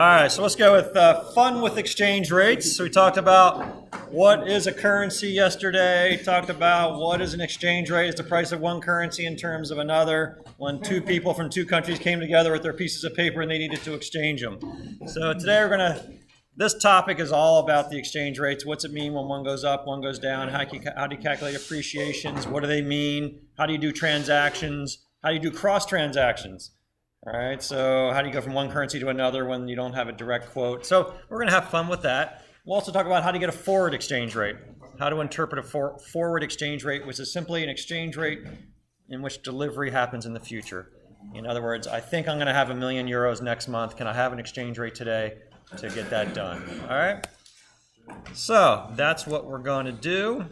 All right, so let's go with fun with exchange rates. So we talked about what is a currency yesterday, talked about what is an exchange rate, it's the price of one currency in terms of another, when two people from two countries came together with their pieces of paper and they needed to exchange them. So today this topic is all about the exchange rates. What's it mean when one goes up, one goes down? How do you calculate appreciations? What do they mean? How do you do transactions? How do you do cross transactions? All right, so how do you go from one currency to another when you don't have a direct quote? So we're going to have fun with that. We'll also talk about how to get a forward exchange rate, how to interpret a forward exchange rate, which is simply an exchange rate in which delivery happens in the future. In other words, I think I'm going to have €1 million next month. Can I have an exchange rate today to get that done? All right, so that's what we're going to do.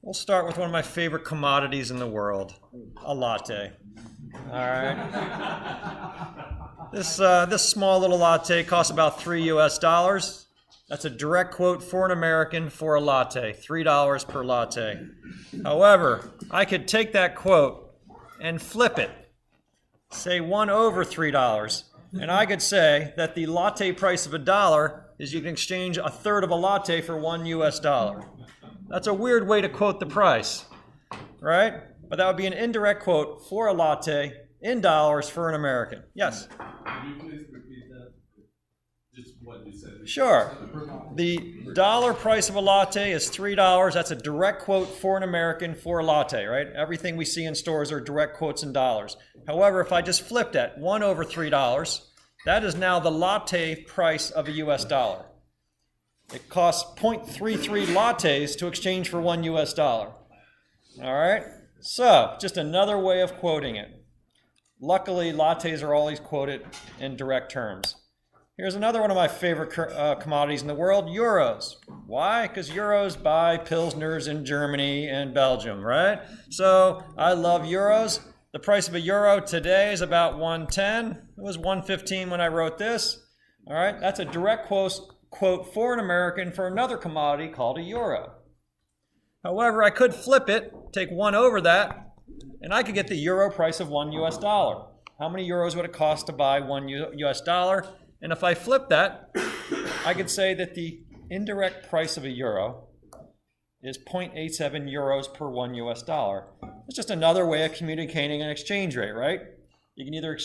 We'll start with one of my favorite commodities in the world, a latte. All right. This small little latte costs about $3 US. That's a direct quote for an American for a latte, $3 per latte. However, I could take that quote and flip it, say 1 over $3, and I could say that the latte price of $1 is you can exchange a third of a latte for $1 US. That's a weird way to quote the price, right? But that would be an indirect quote for a latte in dollars for an American. Yes? Can you please repeat that? Just what you said. Sure. The dollar price of a latte is $3. That's a direct quote for an American for a latte, right? Everything we see in stores are direct quotes in dollars. However, if I just flipped that, 1 over $3, that is now the latte price of a US dollar. It costs 0.33 lattes to exchange for $1 US. All right? So, just another way of quoting it. Luckily, lattes are always quoted in direct terms. Here's another one of my favorite commodities in the world, euros. Why? Because euros buy Pilsners in Germany and Belgium, right? So, I love euros. The price of a euro today is about 110. It was 115 when I wrote this. All right? That's a direct quote for an American for another commodity called a euro. However, I could flip it, take 1 over that, and I could get the euro price of $1 US. How many euros would it cost to buy $1 US? And if I flip that, I could say that the indirect price of a euro is 0.87 euros per $1 US. It's just another way of communicating an exchange rate, right? You can either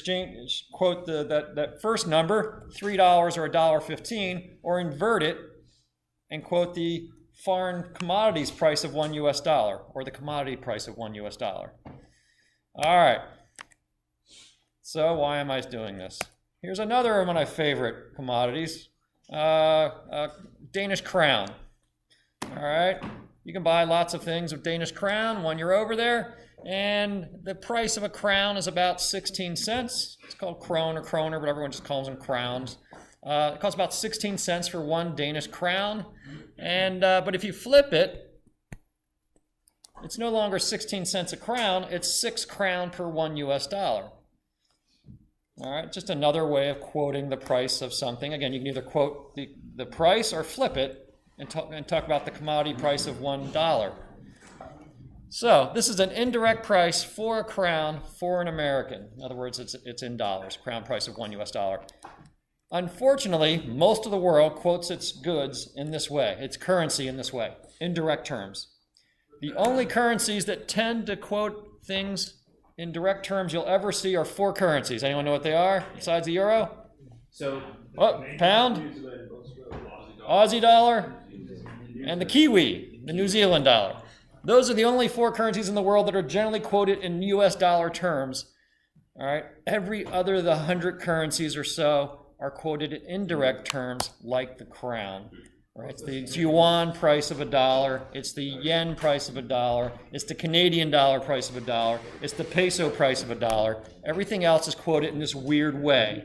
quote that first number, $3 or $1.15, or invert it and quote the foreign commodities price of $1 US, or the commodity price of $1 US. All right. So why am I doing this? Here's another one of my favorite commodities, Danish Crown. All right. You can buy lots of things with Danish Crown when you're over there. And the price of a crown is about 16 cents. It's called krone or kroner, but everyone just calls them crowns. It costs about 16 cents for 1 Danish crown. And but if you flip it, it's no longer 16 cents a crown. It's 6 crown per $1 US. All right, just another way of quoting the price of something. Again, you can either quote the price or flip it and talk about the commodity price of $1. So this is an indirect price for a crown for an American. In other words, it's in dollars, crown price of $1 US. Unfortunately, most of the world quotes its goods in this way, its currency in this way, in direct terms. The only currencies that tend to quote things in direct terms you'll ever see are 4 currencies. Anyone know what they are besides the euro? Pound, Aussie dollar, and the Kiwi, the New Zealand dollar. Those are the only 4 currencies in the world that are generally quoted in US dollar terms. All right, every other of the 100 currencies or so are quoted in indirect terms, like the crown. Right? It's the yuan price of $1. It's the yen price of $1. It's the Canadian dollar price of $1. It's the peso price of $1. Everything else is quoted in this weird way,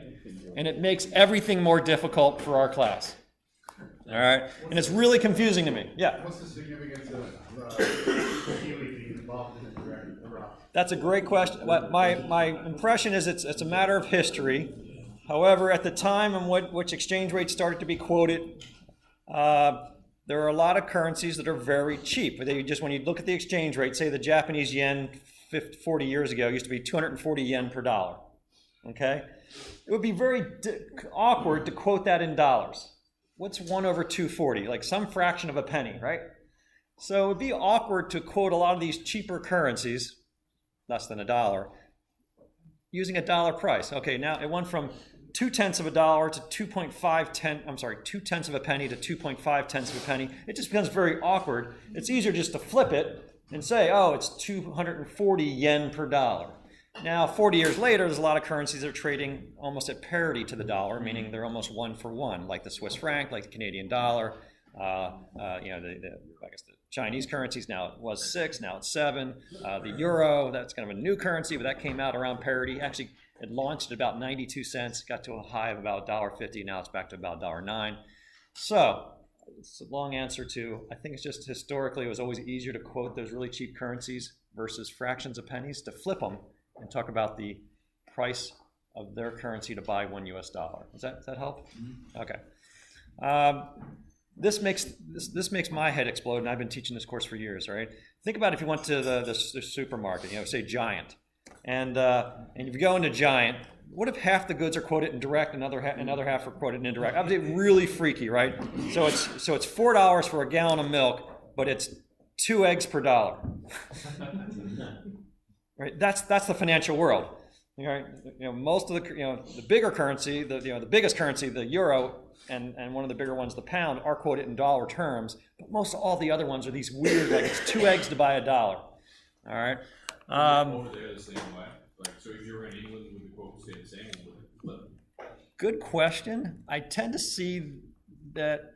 and it makes everything more difficult for our class. All right, and it's really confusing to me. Yeah. What's the significance of Kiwi being involved in the direct? That's a great question. My impression is it's a matter of history. However, at the time in which exchange rates started to be quoted, there are a lot of currencies that are very cheap. When you look at the exchange rate, say the Japanese yen 40 years ago used to be 240 yen per dollar. okay? It would be very awkward to quote that in dollars. What's 1 over 240? Like some fraction of a penny, right? So it would be awkward to quote a lot of these cheaper currencies, less than $1, using a dollar price. Okay, now it went from 0.2 of a dollar to 2.5 of a penny to 2.5 of a penny. It just becomes very awkward. It's easier just to flip it and say, oh, it's 240 yen per dollar. Now, 40 years later, there's a lot of currencies that are trading almost at parity to the dollar, meaning they're almost 1 for 1, like the Swiss franc, like the Canadian dollar. I guess the Chinese currencies, now it was 6, now it's 7. The euro, that's kind of a new currency, but that came out around parity. Actually, it launched at about 92 cents, got to a high of about $1.50. Now it's back to about $1.09. So it's a long answer to, I think it's just historically it was always easier to quote those really cheap currencies versus fractions of pennies, to flip them and talk about the price of their currency to buy $1 US. Does that help? Mm-hmm. Okay. This makes my head explode, and I've been teaching this course for years, right? Think about if you went to the supermarket, say Giant, and if you go into Giant, what if half the goods are quoted in direct and another half are quoted in indirect? That would be really freaky, right? So it's $4 for a gallon of milk, but it's 2 eggs per dollar. Right? That's the financial world. Right? Most of the bigger currency, the biggest currency, the euro, and one of the bigger ones, the pound, are quoted in dollar terms. But most all the other ones are these weird, like it's 2 eggs to buy a dollar. All right. Over there the same way. Like, so if you were in England, would the quote stay the same, or would it flip? Good question. I tend to see that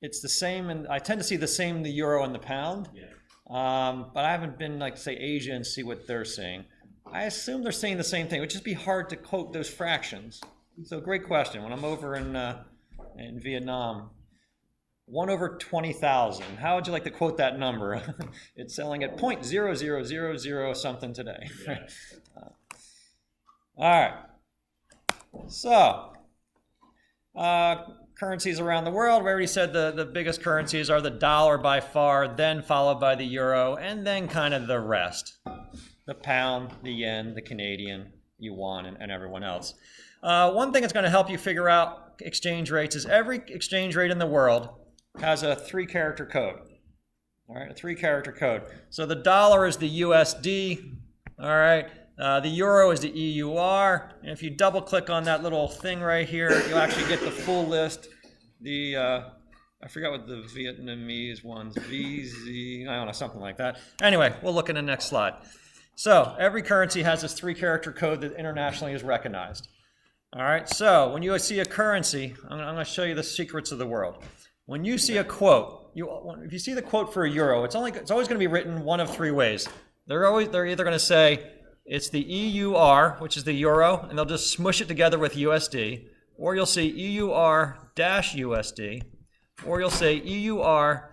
it's the same, and I tend to see the same in the euro and the pound. Yeah. But I haven't been say Asia and see what they're saying. I assume they're saying the same thing. It would just be hard to quote those fractions. So great question. When I'm over in Vietnam, 1 over 20,000. How would you like to quote that number? It's selling at 0.0000 something today. Yeah. All right. So currencies around the world. We already said the biggest currencies are the dollar by far, then followed by the euro, and then kind of the rest. The pound, the yen, the Canadian, yuan, and everyone else. One thing that's going to help you figure out exchange rates is every exchange rate in the world has a 3-character code. All right, a 3-character code. So the dollar is the USD. All right, the euro is the EUR. And if you double click on that little thing right here, you'll actually get the full list. I forgot what the Vietnamese ones, VZ, I don't know, something like that. Anyway, we'll look in the next slide. So every currency has this 3-character code that internationally is recognized. All right, so when you see a currency, I'm going to show you the secrets of the world. When you see a quote, if you see the quote for a euro, it's always going to be written one of 3 ways. They're either going to say it's the EUR, which is the euro, and they'll just smush it together with USD, or you'll see EUR-USD, or you'll say EUR/USD.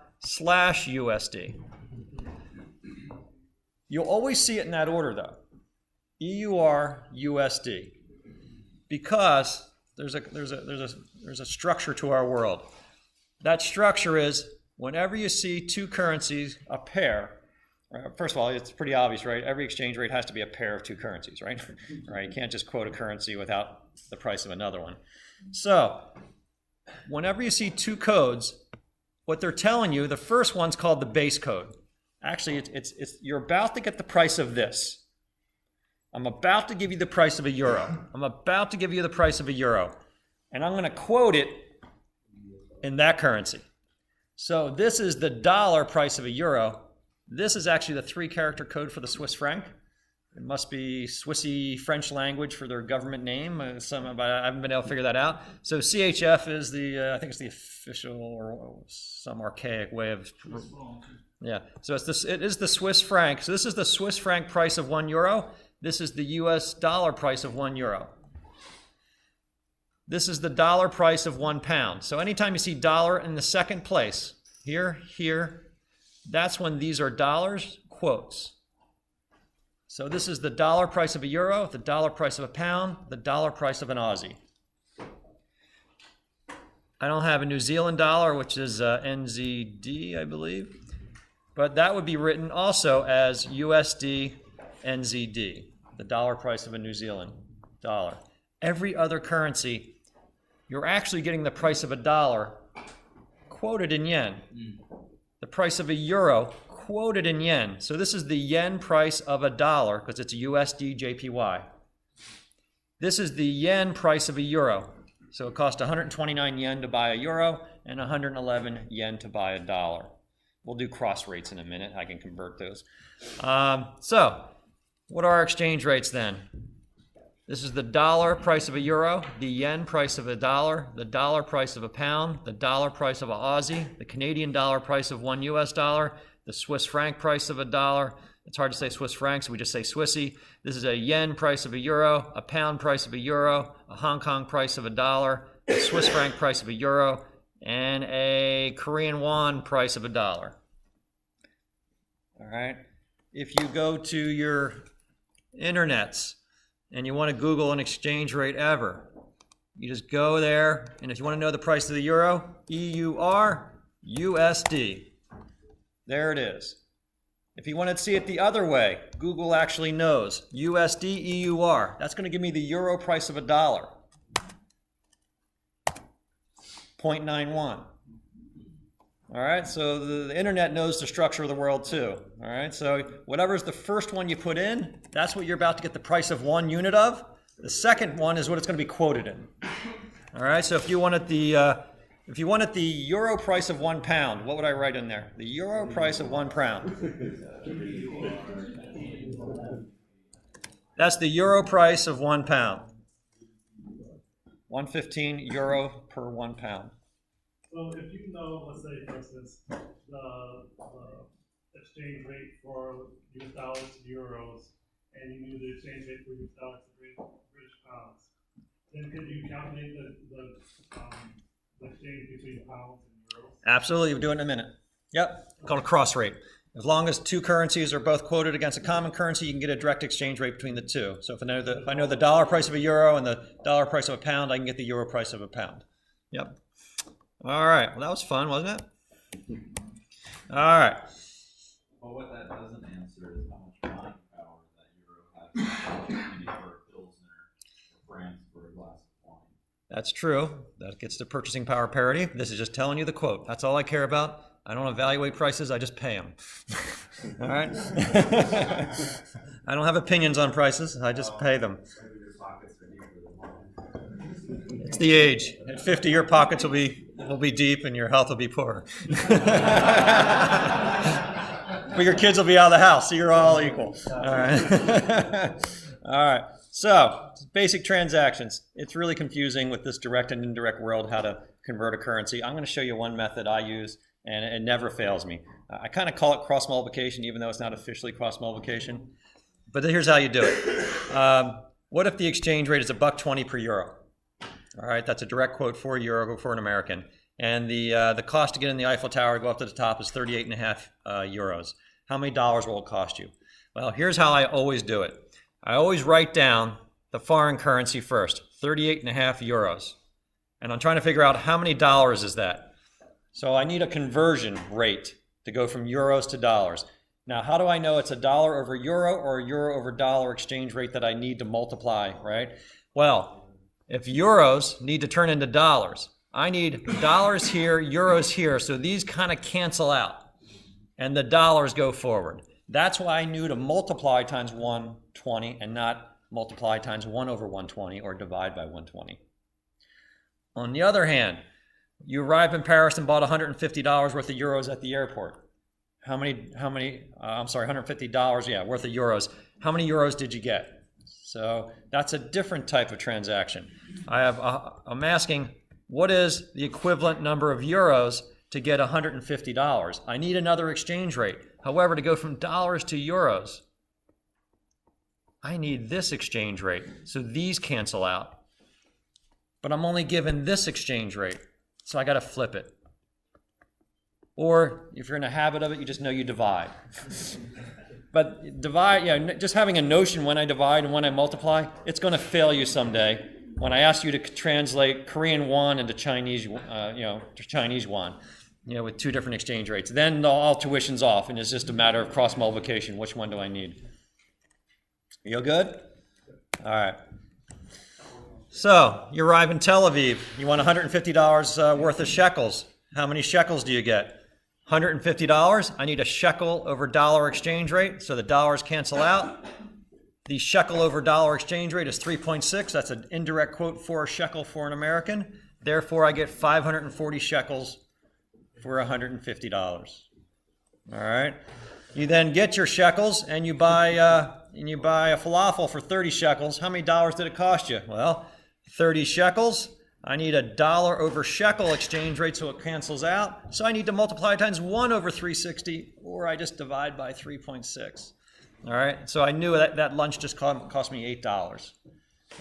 You'll always see it in that order, though. EUR-USD, because there's a structure to our world. That structure is whenever you see 2 currencies, a pair. First of all, it's pretty obvious, right? Every exchange rate has to be a pair of 2 currencies, right? Right? You can't just quote a currency without the price of another one. So whenever you see 2 codes, what they're telling you, the first one's called the base code. Actually, it's you're about to get the price of this. I'm about to give you the price of a euro. I'm about to give you the price of a euro. And I'm going to quote it in that currency. So this is the dollar price of a euro. This is actually the 3-character code for the Swiss franc. It must be Swissy French language for their government name. But I haven't been able to figure that out. So CHF is I think it's the official or some archaic way of... Yeah, so it is the Swiss franc. So this is the Swiss franc price of 1 euro. This is the US dollar price of 1 euro. This is the dollar price of 1 pound. So anytime you see dollar in the second place, here, that's when these are dollars, quotes. So this is the dollar price of a euro, the dollar price of a pound, the dollar price of an Aussie. I don't have a New Zealand dollar, which is NZD, I believe. But that would be written also as USD NZD, the dollar price of a New Zealand dollar. Every other currency, you're actually getting the price of a dollar quoted in yen. The price of a euro quoted in yen. So this is the yen price of a dollar because it's USD JPY. This is the yen price of a euro. So it costs 129 yen to buy a euro and 111 yen to buy a dollar. We'll do cross rates in a minute. I can convert those. So what are our exchange rates then? This is the dollar price of a euro, the yen price of a dollar, the dollar price of a pound, the dollar price of a Aussie, the Canadian dollar price of $1 US, the Swiss franc price of a dollar. It's hard to say Swiss francs, so we just say Swissy. This is a yen price of a euro, a pound price of a euro, a Hong Kong price of a dollar, a Swiss franc price of a euro, and a Korean won price of a dollar. All right. If you go to your internets and you want to Google an exchange rate ever, you just go there, and if you want to know the price of the euro, EUR, USD. There it is. If you want to see it the other way, Google actually knows. USD, EUR. That's going to give me the euro price of a dollar. 0.91. All right, so the internet knows the structure of the world too. All right, so whatever's the first one you put in, that's what you're about to get the price of one unit of. The second one is what it's going to be quoted in. All right, so if you wanted the euro price of 1 pound, what would I write in there? The euro price of 1 pound. That's the euro price of 1 pound. 115 euro per 1 pound. So if you know, let's say, for instance, the exchange rate for US dollars to euros, and you knew the exchange rate for US dollars to British pounds, then could you calculate the exchange between pounds and euros? Absolutely, we'll do it in a minute. Yep, called a cross rate. As long as two currencies are both quoted against a common currency, you can get a direct exchange rate between the two. So if I know the dollar price of a euro and the dollar price of a pound, I can get the euro price of a pound. Yep. All right. Well, that was fun, wasn't it? All right. Well, what that doesn't answer is how much buying power that euro has maybe for a Pilsner or France for a glass of wine. That's true. That gets to purchasing power parity. This is just telling you the quote. That's all I care about. I don't evaluate prices. I just pay them. All right? I don't have opinions on prices. I just pay them. It's the age. At 50, your pockets will be deep and your health will be poor. But your kids will be out of the house, so you're all equal. All right. All right. So, basic transactions. It's really confusing with this direct and indirect world how to convert a currency. I'm going to show you one method I use, and it never fails me. I kind of call it cross multiplication, even though it's not officially cross multiplication. But here's how you do it. What if the exchange rate is $1.20 per euro? All right, that's a direct quote for a euro for an American. And the cost to get in the Eiffel Tower, go up to the top, is 38.5 euros. How many dollars will it cost you? Well, here's how I always do it. I always write down the foreign currency first, 38.5 euros. And I'm trying to figure out how many dollars is that. So I need a conversion rate to go from euros to dollars. Now, how do I know it's a dollar over euro or a euro over dollar exchange rate that I need to multiply, right? Well, if euros need to turn into dollars, I need dollars here, euros here, so these kind of cancel out, and the dollars go forward. That's why I knew to multiply times 120 and not multiply times 1 over 120 or divide by 120. On the other hand, you arrived in Paris and bought $150 worth of euros at the airport. How many, $150, yeah, worth of euros. How many euros did you get? So that's a different type of transaction. I'm asking, what is the equivalent number of euros to get $150? I need another exchange rate. However, to go from dollars to euros, I need this exchange rate. So these cancel out. But I'm only given this exchange rate. So I got to flip it. Or if you're in a habit of it, you just know you divide. But divide, just having a notion when I divide and when I multiply, it's going to fail you someday. When I ask you to translate Korean won into Chinese, Chinese won, with two different exchange rates, then all tuition's off, and it's just a matter of cross multiplication. Which one do I need? You good? All right. So you arrive in Tel Aviv. You want $150 worth of shekels. How many shekels do you get? $150. I need a shekel over dollar exchange rate, so the dollars cancel out. The shekel over dollar exchange rate is 3.6. That's an indirect quote for a shekel for an American. Therefore, I get 540 shekels for $150. All right. You then get your shekels and you buy a falafel for 30 shekels. How many dollars did it cost you? Well, 30 shekels. I need a dollar over shekel exchange rate so it cancels out. So I need to multiply times 1 over 360, or I just divide by 3.6. All right. So I knew that lunch just cost me $8.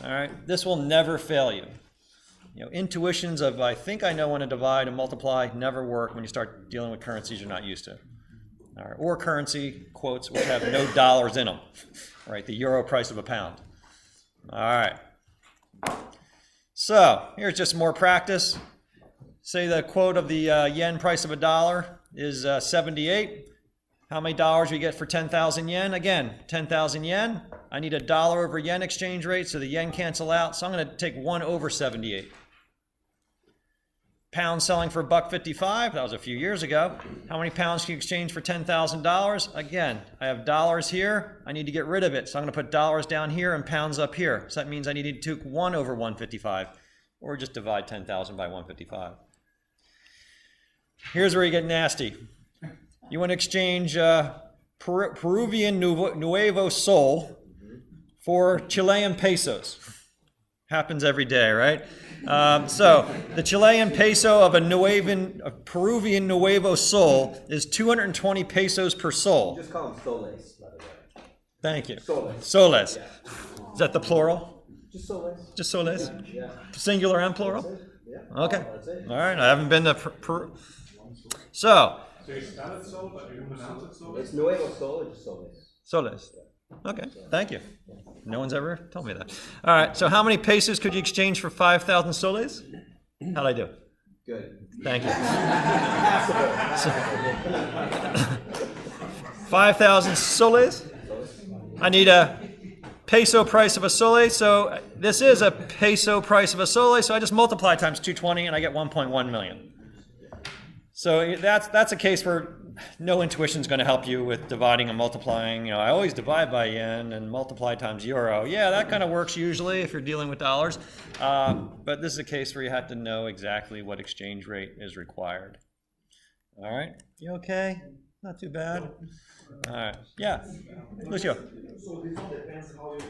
All right. This will never fail you. You know, intuitions of I think I know when to divide and multiply never work when you start dealing with currencies you're not used to. All right, or currency quotes which have no dollars in them. All right, the euro price of a pound. All right. So here's just more practice. Say the quote of the yen price of $1 is 78. How many dollars we get for 10,000 yen? Again, 10,000 yen. I need a dollar over yen exchange rate, so the yen cancel out. So I'm going to take 1 over 78. Pounds selling for $1.55. That was a few years ago. How many pounds can you exchange for $10,000? Again, I have dollars here. I need to get rid of it. So I'm going to put dollars down here and pounds up here. So that means I need to take 1 over 155, or just divide 10,000 by 155. Here's where you get nasty. You want to exchange Peruvian Nuevo Sol for Chilean pesos. Happens every day, right? So the Chilean peso of a Peruvian Nuevo Sol is 220 pesos per sol. Just call them soles, by the way. Thank you. Soles. Soles. Yeah. Is that the plural? Just soles. Just soles? Yeah. Singular and plural? That's it. Yeah. Okay. That's it. All right. I haven't been to Peru. So, So you spell it so, but you pronounce it so? It's Nuevo Sol or just soles? soles. Okay. Thank you. No one's ever told me that. All right. So how many pesos could you exchange for 5,000 soles? How'd I do? Good. Thank you. 5,000 soles. I need a peso price of a sole. So this is a peso price of a sole. So I just multiply times 220 and I get 1.1 million. So that's a case where no intuition is going to help you with dividing and multiplying. You know, I always divide by yen and multiply times euro. Yeah, that kind of works usually if you're dealing with dollars. But this is a case where you have to know exactly what exchange rate is required. All right, you okay? Not too bad. All right, yeah, Lucio. So this all depends how you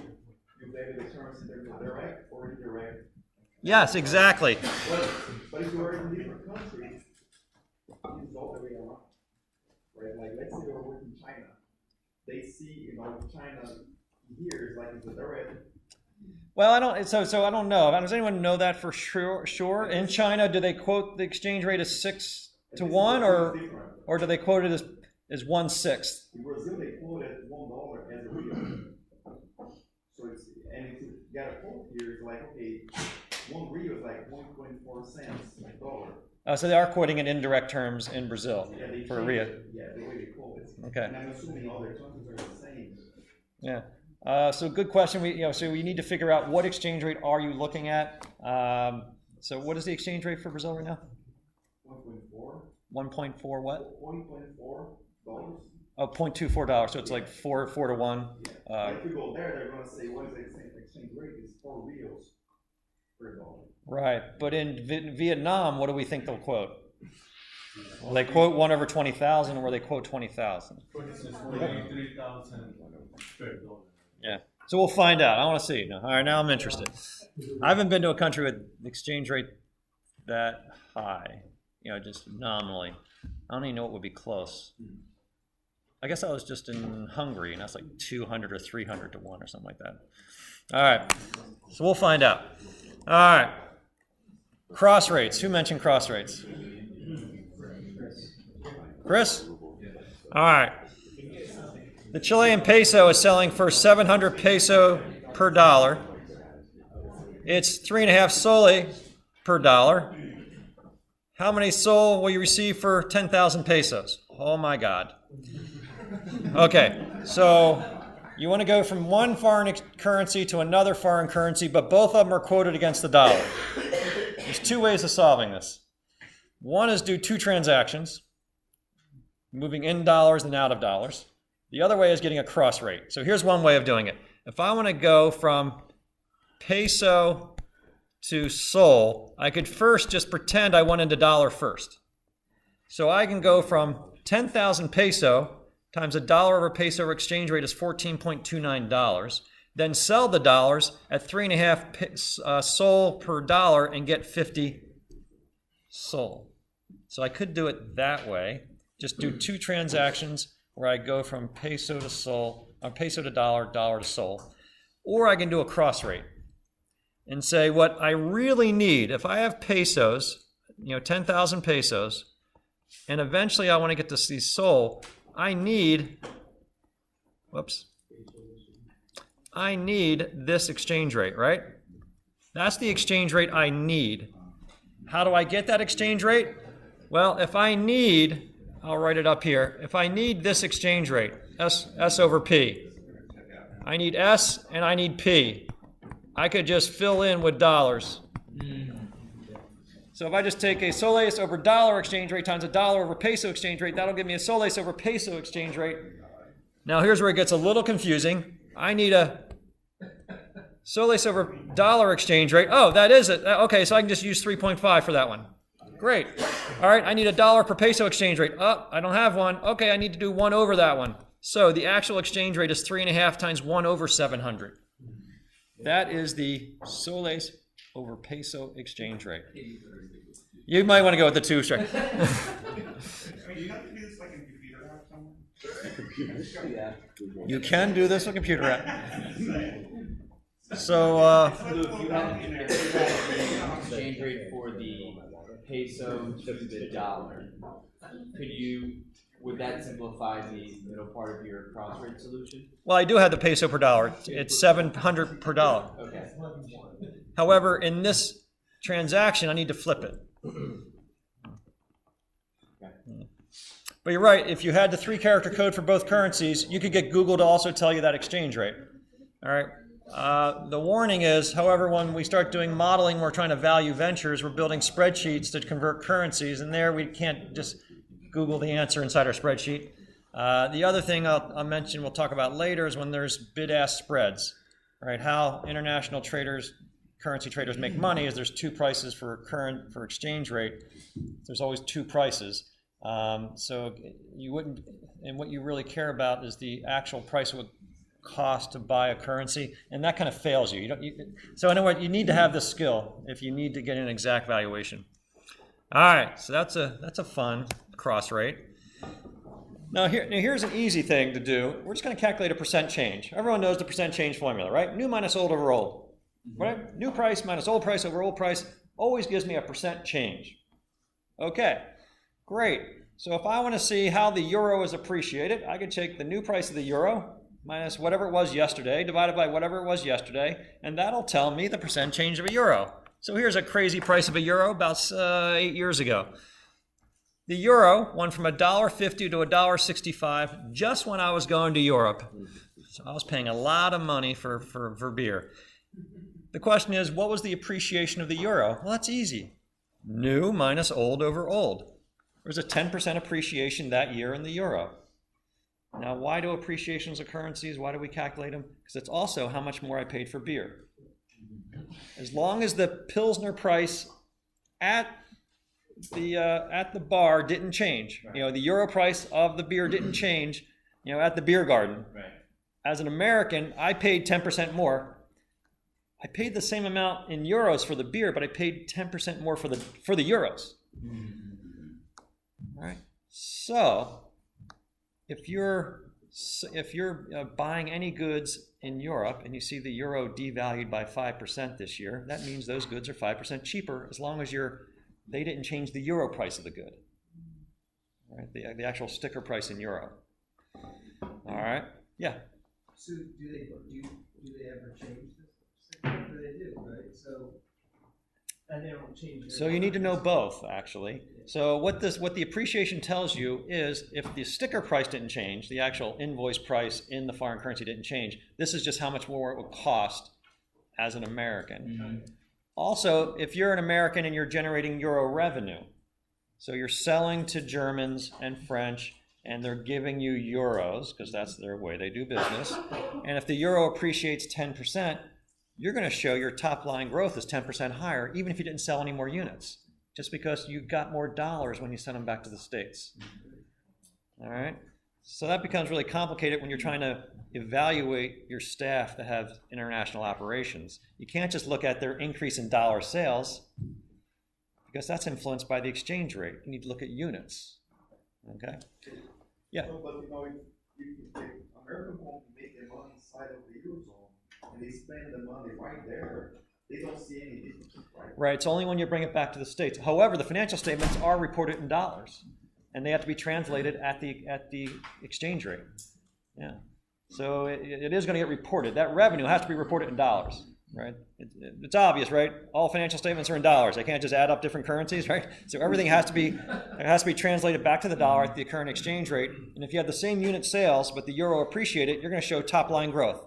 value the currency in terms of direct or indirect. Yes, exactly. But if you are in different countries, it's all the way around. Right? Like let's say you're working in China. They see, China here is like it's a direct. Well, I don't. So I don't know. Does anyone know that for sure? In China, do they quote the exchange rate as 6 to 1, or do they quote it as 1/6? In Brazil, they quote it $1 as a real. So if you get a quote here, it's like okay, 1 real is like 1.4 cents a dollar. So they are quoting in indirect terms in Brazil Yeah, for real. Yeah, the way they quote it. Okay. And I'm assuming other countries are the same. Yeah. So good question. So we need to figure out what exchange rate are you looking at. So what is the exchange rate for Brazil right now? 1.4. 1.4 what? $1.4. Oh, $0.24. So it's like 4 to 1. If we go there, they're going to say what is the exchange rate? It's 4 reals per dollar. Right. But in Vietnam, what do we think they'll quote? Will they quote 1 over 20,000, or will they quote 20,000? 23,000 per dollar. Yeah. So we'll find out. I want to see. Now, all right, now I'm interested. I haven't been to a country with exchange rate that high, just nominally. I don't even know what would be close. I guess I was just in Hungary, and that's like 200 or 300 to 1 or something like that. All right. So we'll find out. All right. Cross rates. Who mentioned cross rates? Chris? All right. The Chilean peso is selling for 700 peso per dollar. It's 3.5 sole per dollar. How many sol will you receive for 10,000 pesos? Oh my God. Okay, so You want to go from one foreign currency to another foreign currency, but both of them are quoted against the dollar. There's two ways of solving this. One is do two transactions, moving in dollars and out of dollars. The other way is getting a cross rate. So here's one way of doing it. If I want to go from peso to sol, I could first just pretend I went into dollar first. So I can go from 10,000 peso times $1 over peso exchange rate is $14.29. Then sell the dollars at 3.5 sol per dollar and get 50 sol. So I could do it that way. Just do two transactions where I go from peso to sol, or peso to dollar, dollar to sol. Or I can do a cross rate and say what I really need, if I have pesos, 10,000 pesos, and eventually I want to get to see sol, I need this exchange rate, right? That's the exchange rate I need. How do I get that exchange rate? Well, if I need, I'll write it up here. If I need this exchange rate, S over P, I need S and I need P. I could just fill in with dollars. So if I just take a soles over dollar exchange rate times $1 over peso exchange rate, that'll give me a soles over peso exchange rate. Now here's where it gets a little confusing. I need a soles over dollar exchange rate. Oh, that is it. Okay, so I can just use 3.5 for that one. Great. All right, I need $1 per peso exchange rate. Oh, I don't have one. Okay, I need to do 1 over that one. So the actual exchange rate is 3.5 times 1 over 700. That is the soles over peso exchange rate. You might want to go with the 2 straight. You have to do this like in computer app somewhere? Yeah. You can do this with computer app. So, Lou, if you had the exchange rate for the peso to the dollar, would that simplify the middle part of your cross rate solution? well, I do have the peso per dollar. It's 700 per dollar. Okay. However, in this transaction, I need to flip it. But you're right, if you had the 3-character code for both currencies, you could get Google to also tell you that exchange rate. All right. The warning is, however, when we start doing modeling, we're trying to value ventures, we're building spreadsheets to convert currencies, and there we can't just Google the answer inside our spreadsheet. The other thing I'll mention, we'll talk about later, is when there's bid-ask spreads. Right? How international traders, currency traders make money is there's 2 prices for exchange rate. There's always 2 prices. So you wouldn't, and what you really care about is the actual price it would cost to buy a currency, and that kind of fails you. So in other words, you need to have this skill if you need to get an exact valuation. All right, so that's a fun cross rate. Now here's an easy thing to do. We're just going to calculate a percent change. Everyone knows the percent change formula, right? New minus old over old. Right? New price minus old price over old price always gives me a percent change. Okay. Great. So if I want to see how the euro is appreciated, I could take the new price of the euro minus whatever it was yesterday, divided by whatever it was yesterday, and that'll tell me the percent change of a euro. So here's a crazy price of a euro about 8 years ago. The euro went from $1.50 to $1.65 just when I was going to Europe. So I was paying a lot of money for beer. The question is, what was the appreciation of the euro? Well, that's easy. New minus old over old. There was a 10% appreciation that year in the euro. Now, why do appreciations of currencies, why do we calculate them? Because it's also how much more I paid for beer. As long as the Pilsner price at the bar didn't change, the euro price of the beer didn't change, at the beer garden. Right. As an American, I paid 10% more. I paid the same amount in euros for the beer, but I paid 10% more for the euros. All right. So, if you're buying any goods in Europe and you see the euro devalued by 5% this year, that means those goods are 5% cheaper as long as they didn't change the euro price of the good. All right. The actual sticker price in euro. All right. Yeah. So do they ever change this? They do, right? So And they don't change their So you need to know both, actually. So what the appreciation tells you is if the sticker price didn't change, the actual invoice price in the foreign currency didn't change, this is just how much more it would cost as an American. Also, if you're an American and you're generating euro revenue, so you're selling to Germans and French, and they're giving you euros, because that's their way they do business, and if the euro appreciates 10%, you're going to show your top line growth is 10% higher, even if you didn't sell any more units, just because you got more dollars when you send them back to the States. All right? So that becomes really complicated when you're trying to evaluate your staff that have international operations. You can't just look at their increase in dollar sales, because that's influenced by the exchange rate. You need to look at units. Okay? Yeah. No, but if the American company make their money inside of the Eurozone, and they spend the money right there, they don't see any difference, right? Right, it's only when you bring it back to the States. However, the financial statements are reported in dollars, and they have to be translated at the exchange rate. Yeah. So it is going to get reported. That revenue has to be reported in dollars, right? It's obvious, right? All financial statements are in dollars. They can't just add up different currencies, right? So everything has to be translated back to the dollar at the current exchange rate. And if you have the same unit sales, but the euro appreciated, you're going to show top line growth.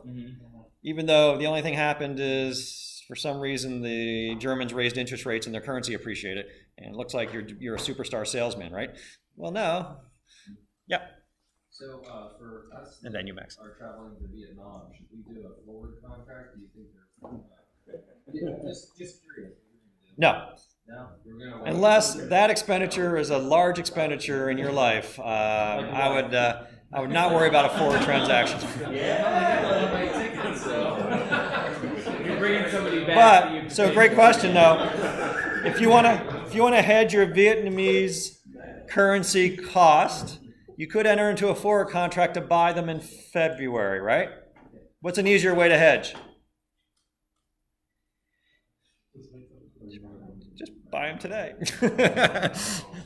Even though the only thing happened is, for some reason, the Germans raised interest rates and their currency appreciated, and it looks like you're a superstar salesman, right? Well, no. Yeah. So for us, And then you, Max. are traveling to Vietnam, should we do a forward contract? Do you think there's just curious? No. No, we're gonna wait. Unless that expenditure is a large expenditure in your life, I would not worry about a forward transaction. You're bringing somebody back. But so great question though. If you want to hedge your Vietnamese currency cost, you could enter into a forward contract to buy them in February, right? What's an easier way to hedge? Just buy them today.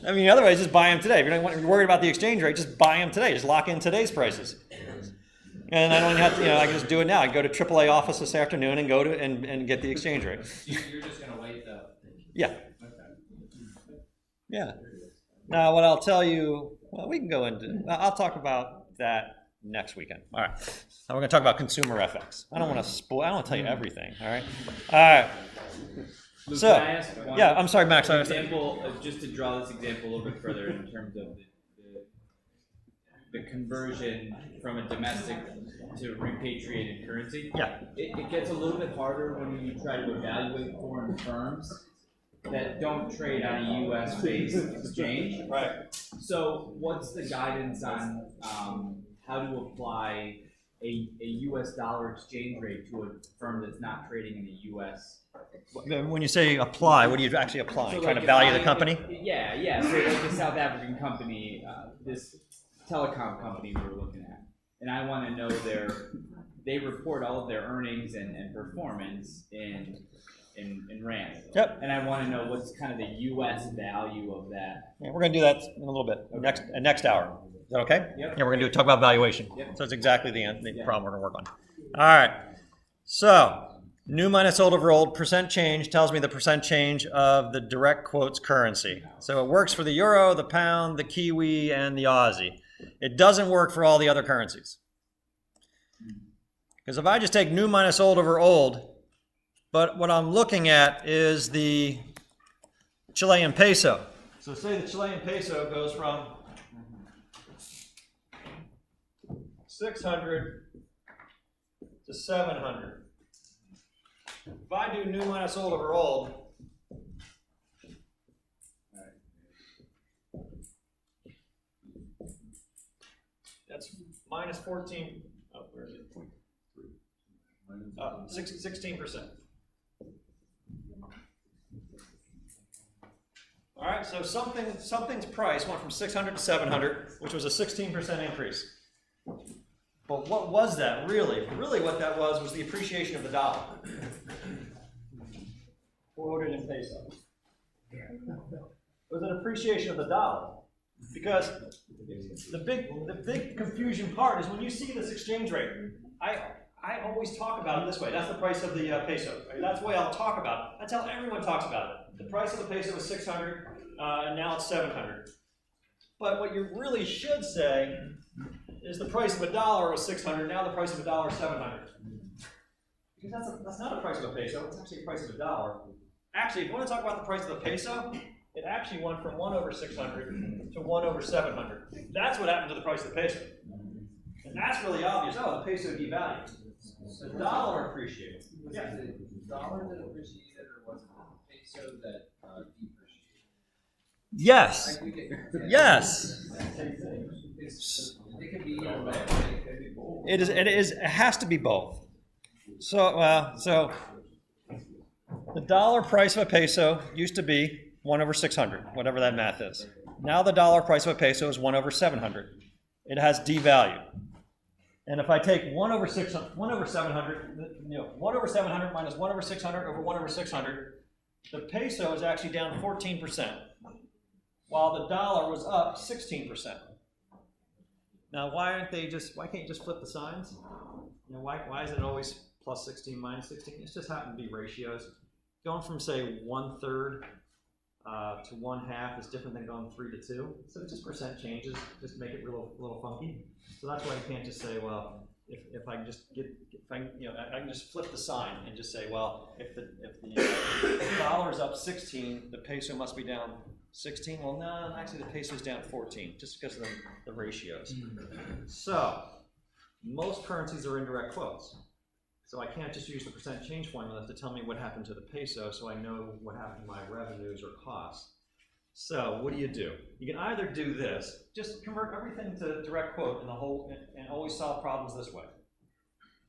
I mean, otherwise, just buy them today. If you're worried about the exchange rate, just buy them today. Just lock in today's prices. And I don't even have to, I can just do it now. I can go to AAA office this afternoon and go to and get the exchange rate. You're just gonna wait though? Yeah. Okay. Yeah. Now, what I'll tell you, well, we can go into, I'll talk about that next weekend. All right. Now we're going to talk about consumer FX. I don't want to spoil, I don't want to tell you everything. All right. All right. Luke, So, can I ask one yeah, I'm sorry, Max. example, just to draw this example a little bit further in terms of the conversion from a domestic to repatriated currency. Yeah. It gets a little bit harder when you try to evaluate foreign firms that don't trade on a U.S.-based exchange. Right. So what's the guidance on how to apply a U.S. dollar exchange rate to a firm that's not trading in the U.S.? When you say apply, what do you actually apply? So Trying to if value the company? Yeah. So like the South African company, this telecom company we were looking at, and I want to know they report all of their earnings and performance in rand. Yep. And I want to know what's kind of the U.S. value of that. Yeah, we're going to do that in a little bit. Okay. Next hour. Is that okay? Yep. Yeah, we're going to talk about valuation. Yep. So it's exactly the problem we're going to work on. All right. So new minus old over old, percent change tells me the percent change of the direct quotes currency. So it works for the euro, the pound, the Kiwi, and the Aussie. It doesn't work for all the other currencies. Because if I just take new minus old over old, but what I'm looking at is the Chilean peso. So say the Chilean peso goes from 600 to 700. If I do new minus old over old, that's minus 14. Oh, where is it? 16%. All right, so something's price went from 600 to 700, which was a 16% increase. But what was that really? Really what that was the appreciation of the dollar. Quoted in peso. It was an appreciation of the dollar. Because the big confusion part is when you see this exchange rate, I always talk about it this way. That's the price of the peso. Right? That's the way I'll talk about it. That's how everyone talks about it. The price of the peso was 600, and now it's 700. But what you really should say is the price of a dollar was 600, now the price of a dollar is 700. Because that's not the price of a peso, it's actually the price of a dollar. Actually, if you want to talk about the price of the peso, it actually went from 1 over 600 to 1 over 700. That's what happened to the price of the peso. And that's really obvious. Oh, the peso devalued. The dollar appreciated. Yeah. Was it the dollar that appreciated, or was it the peso that depreciated? Yes. Like we get, Yes. it could be either way. It could be both. It has to be both. So the dollar price of a peso used to be 1 over 600, whatever that math is. Now the dollar price of a peso is 1 over 700. It has devalued. And if I take 1 over 700, 1 over 700 minus 1 over 600 over 1 over 600, the peso is actually down 14%, while the dollar was up 16%. Now, why can't you just flip the signs? Why is it always plus 16 minus 16? It just happen to be ratios. Going from, say, 1/3 to 1/2 is different than going 3 to 2. So just percent changes just make it a little funky. So that's why you can't just say, well, if I can just I can just flip the sign and just say, well, if the dollar is up 16, the peso must be down 16. Well, no, actually the peso is down 14, just because of the ratios. So most currencies are indirect quotes. So I can't just use the percent change formula to tell me what happened to the peso, so I know what happened to my revenues or costs. So what do? You can either do this, just convert everything to direct quote and always solve problems this way.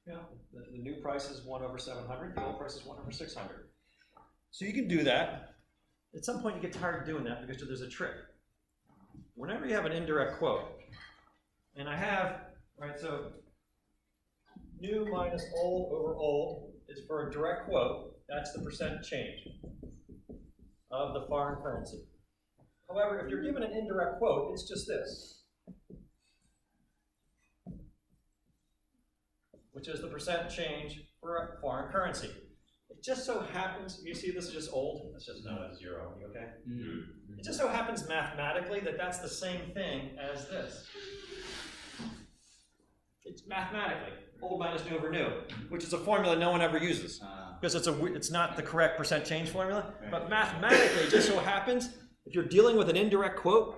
The new price is 1 over 700, the old price is 1 over 600. So you can do that. At some point you get tired of doing that because there's a trick. Whenever you have an indirect quote, and I have, right, so new minus old over old is for a direct quote, that's the percent change of the foreign currency. However, if you're given an indirect quote, it's just this, which is the percent change for a foreign currency. It just so happens, you see this is just old, let's just know it's 0, you okay? It just so happens mathematically that that's the same thing as this. It's mathematically old minus new over new, which is a formula no one ever uses because it's not the correct percent change formula. But mathematically, it just so happens if you're dealing with an indirect quote,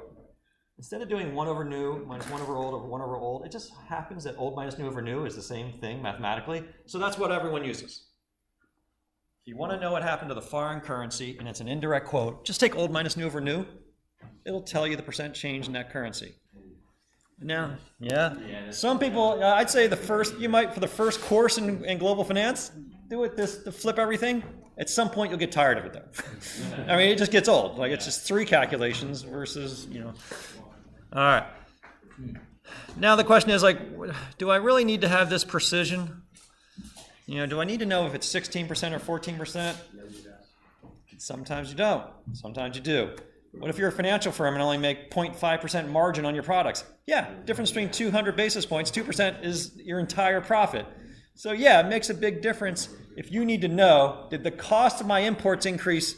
instead of doing 1 over new minus 1 over old over 1 over old, it just happens that old minus new over new is the same thing mathematically. So that's what everyone uses. If you want to know what happened to the foreign currency and it's an indirect quote, just take old minus new over new. It'll tell you the percent change in that currency. Now, some people, I'd say for the first course in global finance, do it to flip everything. At some point, you'll get tired of it, though. I mean, it just gets old. Like, it's just 3 calculations versus, All right. Now the question is, do I really need to have this precision? Do I need to know if it's 16% or 14%? Sometimes you don't. Sometimes you do. What if you're a financial firm and only make 0.5% margin on your products? Yeah, difference between 200 basis points, 2% is your entire profit. So yeah, it makes a big difference if you need to know, did the cost of my imports increase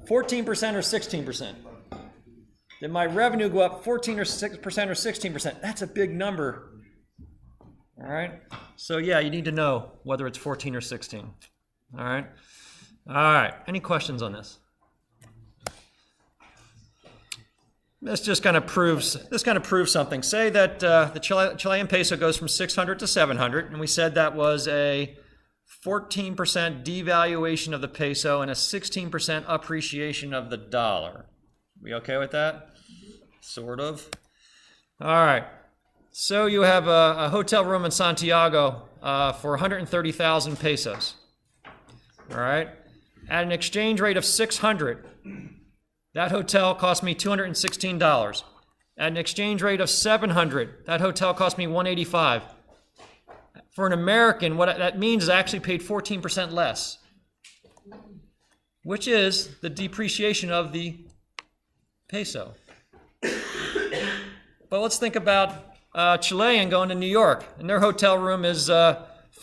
14% or 16%? Did my revenue go up 14% or 6% or 16%? That's a big number. All right? So yeah, you need to know whether it's 14 or 16. All right? All right, any questions on this? This just kind of proves something. Say that the Chilean peso goes from 600 to 700, and we said that was a 14% devaluation of the peso and a 16% appreciation of the dollar. We okay with that? Sort of. All right. So you have a hotel room in Santiago for 130,000 pesos. All right. At an exchange rate of 600. That hotel cost me $216. At an exchange rate of 700, that hotel cost me $185. For an American, what that means is I actually paid 14% less, which is the depreciation of the peso. But let's think about Chilean going to New York, and their hotel room is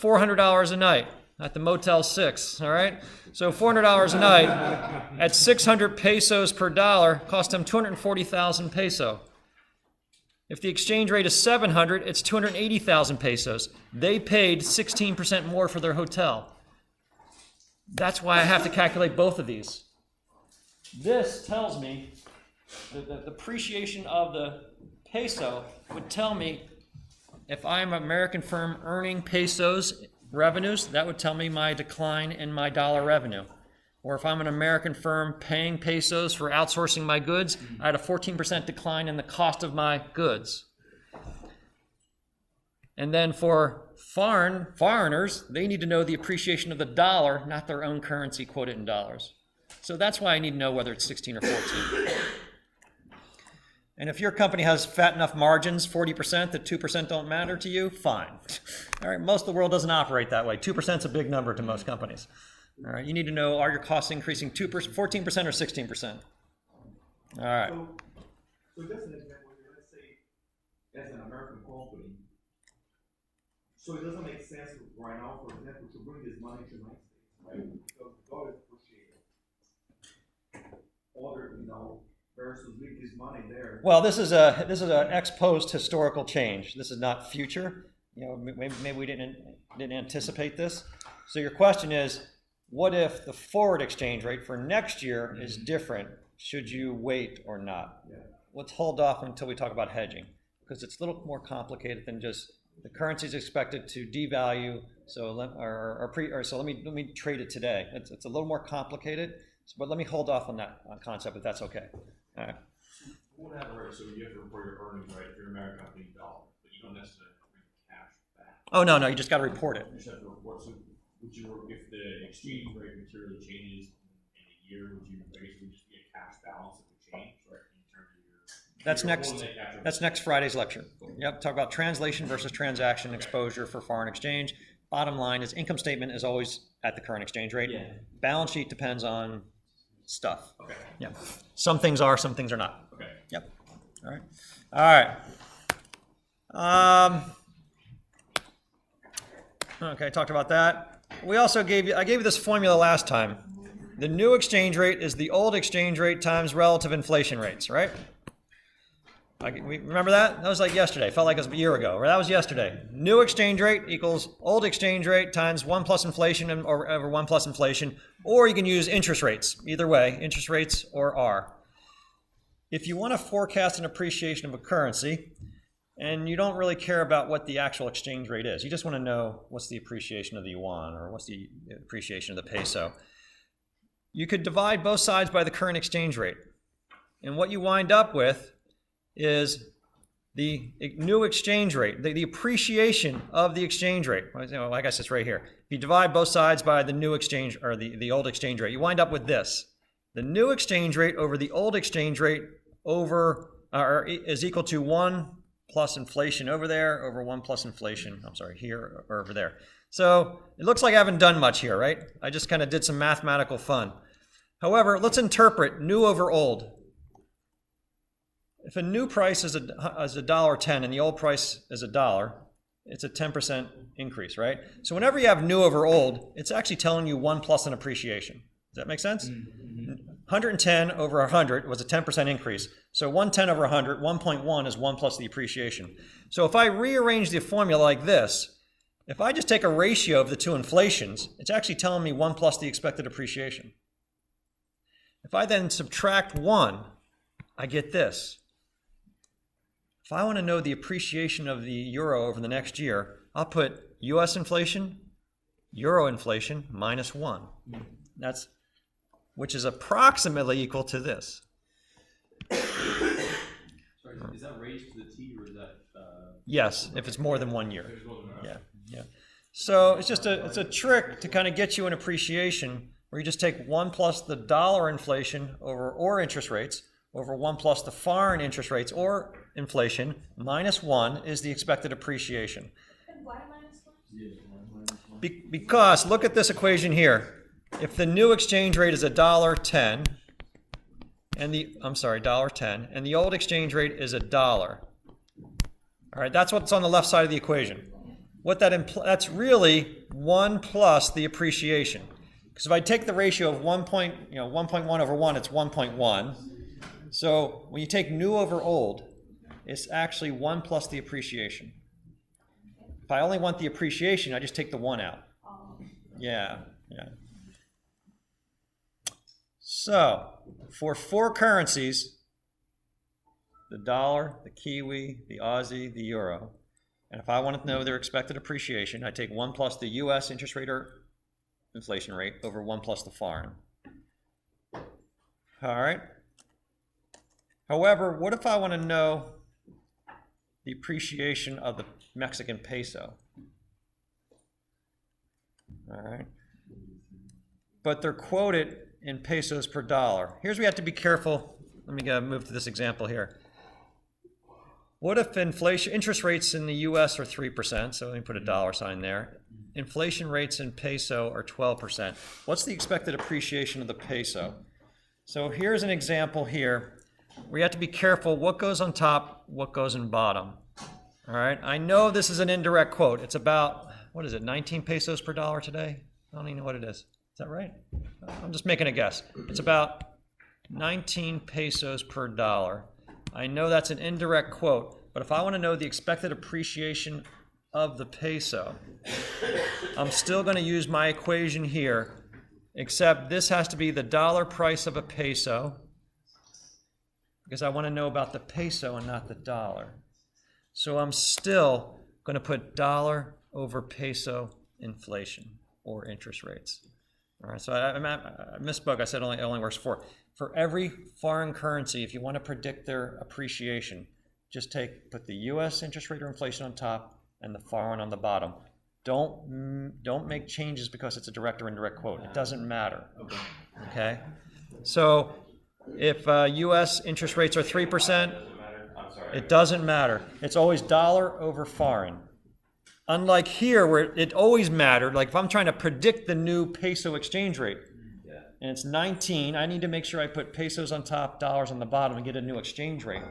$400 a night at the Motel 6, all right? So $400 a night at 600 pesos per dollar cost them 240,000 peso. If the exchange rate is 700, it's 280,000 pesos. They paid 16% more for their hotel. That's why I have to calculate both of these. This tells me that the depreciation of the peso would tell me if I'm an American firm earning pesos revenues, that would tell me my decline in my dollar revenue. Or if I'm an American firm paying pesos for outsourcing my goods, I had a 14% decline in the cost of my goods. And then for foreigners, they need to know the appreciation of the dollar, not their own currency quoted in dollars. So that's why I need to know whether it's 16 or 14. And if your company has fat enough margins, 40%, that 2% don't matter to you, fine. All right, most of the world doesn't operate that way. 2% is a big number to most companies. All right, you need to know, are your costs increasing 2%, 14% or 16%? All right. So just an example here, let's say, as an American company, so it doesn't make sense right now, for example, to bring this money to United States, right? Because the dollar is appreciated. Other, versus leave this money there. Well, this is an ex post historical change. This is not future. Maybe we didn't anticipate this. So your question is, what if the forward exchange rate for next year is different? Should you wait or not? Yeah. Let's hold off until we talk about hedging, because it's a little more complicated than just the currency is expected to devalue. So let me trade it today. It's a little more complicated, but let me hold off on that concept if that's okay. All right. You won't have a rate, so you have to report your earnings, right? If you're an American company in dollars, but you don't necessarily bring cash back. Oh, no, you just got to report it. You just have to report. So if the exchange rate materially changes in a year, would you basically just be a cash balance of the change, right? In terms of your That's next Friday's lecture. Yep, talk about translation versus transaction exposure for foreign exchange. Bottom line is income statement is always at the current exchange rate. Yeah. Balance sheet depends on stuff. Okay. Yep. Some things are, some things are not. Okay. Yep. All right. All right. Okay, talked about that. We also I gave you this formula last time. The new exchange rate is the old exchange rate times relative inflation rates, right? We remember that? That was like yesterday. Felt like it was a year ago. Or that was yesterday. New exchange rate equals old exchange rate times 1 plus inflation or over 1 plus inflation. Or you can use interest rates. Either way, interest rates or R. If you want to forecast an appreciation of a currency, and you don't really care about what the actual exchange rate is, you just want to know what's the appreciation of the yuan or what's the appreciation of the peso, you could divide both sides by the current exchange rate. And what you wind up with is the new exchange rate, the appreciation of the exchange rate. I guess it's right here. If you divide both sides by the new exchange, or the old exchange rate, you wind up with this. The new exchange rate over the old exchange rate is equal to 1 plus inflation over there over 1 plus inflation, here or over there. So it looks like I haven't done much here, right? I just kind of did some mathematical fun. However, let's interpret new over old. If a new price is $1.10 and the old price is $1, it's a 10% increase, right? So whenever you have new over old, it's actually telling you 1 plus an appreciation. Does that make sense? Mm-hmm. 110 over 100 was a 10% increase. So 110 over 100, 1.1 is 1 plus the appreciation. So if I rearrange the formula like this, if I just take a ratio of the two inflations, it's actually telling me 1 plus the expected appreciation. If I then subtract 1, I get this. If I want to know the appreciation of the euro over the next year, I'll put US inflation, euro inflation minus 1. Which is approximately equal to this. Sorry, is that raised to the T or is that? Yes, if it's more than 1 year. Yeah. So it's a trick to kind of get you an appreciation where you just take 1 plus the dollar inflation or interest rates over 1 plus the foreign interest rates or inflation minus 1 is the expected appreciation. And why minus 1? Because look at this equation here. If the new exchange rate is $1.10 and $1.10 and the old exchange rate is $1. All right, that's what's on the left side of the equation. what that's really 1 plus the appreciation. Because if I take the ratio of 1.1 over 1, it's 1.1. So when you take new over old, it's actually 1 plus the appreciation. If I only want the appreciation, I just take the 1 out. Yeah. So for 4 currencies, the dollar, the Kiwi, the Aussie, the euro, and if I want to know their expected appreciation, I take 1 plus the US interest rate or inflation rate over 1 plus the foreign. All right. However, what if I want to know the appreciation of the Mexican peso? All right. But they're quoted in pesos per dollar. Here's where we have to be careful. Let me move to this example here. What if interest rates in the US are 3%? So let me put a dollar sign there. Inflation rates in peso are 12%. What's the expected appreciation of the peso? So here's an example here where you have to be careful what goes on top, what goes in bottom. All right, I know this is an indirect quote. It's about, 19 pesos per dollar today? I don't even know what it is. Is that right? I'm just making a guess. It's about 19 pesos per dollar. I know that's an indirect quote, but if I want to know the expected appreciation of the peso, I'm still going to use my equation here, except this has to be the dollar price of a peso, because I want to know about the peso and not the dollar. So I'm still going to put dollar over peso inflation or interest rates. All right, so I misspoke. I said it only works for every foreign currency. If you want to predict their appreciation, just put the U.S. interest rate or inflation on top and the foreign on the bottom. Don't make changes because it's a direct or indirect quote. It doesn't matter. Okay. So if U.S. interest rates are 3%, it doesn't matter. It's always dollar over foreign. Unlike here, where it always mattered, like if I'm trying to predict the new peso exchange rate, and it's 19, I need to make sure I put pesos on top, dollars on the bottom, and get a new exchange rate.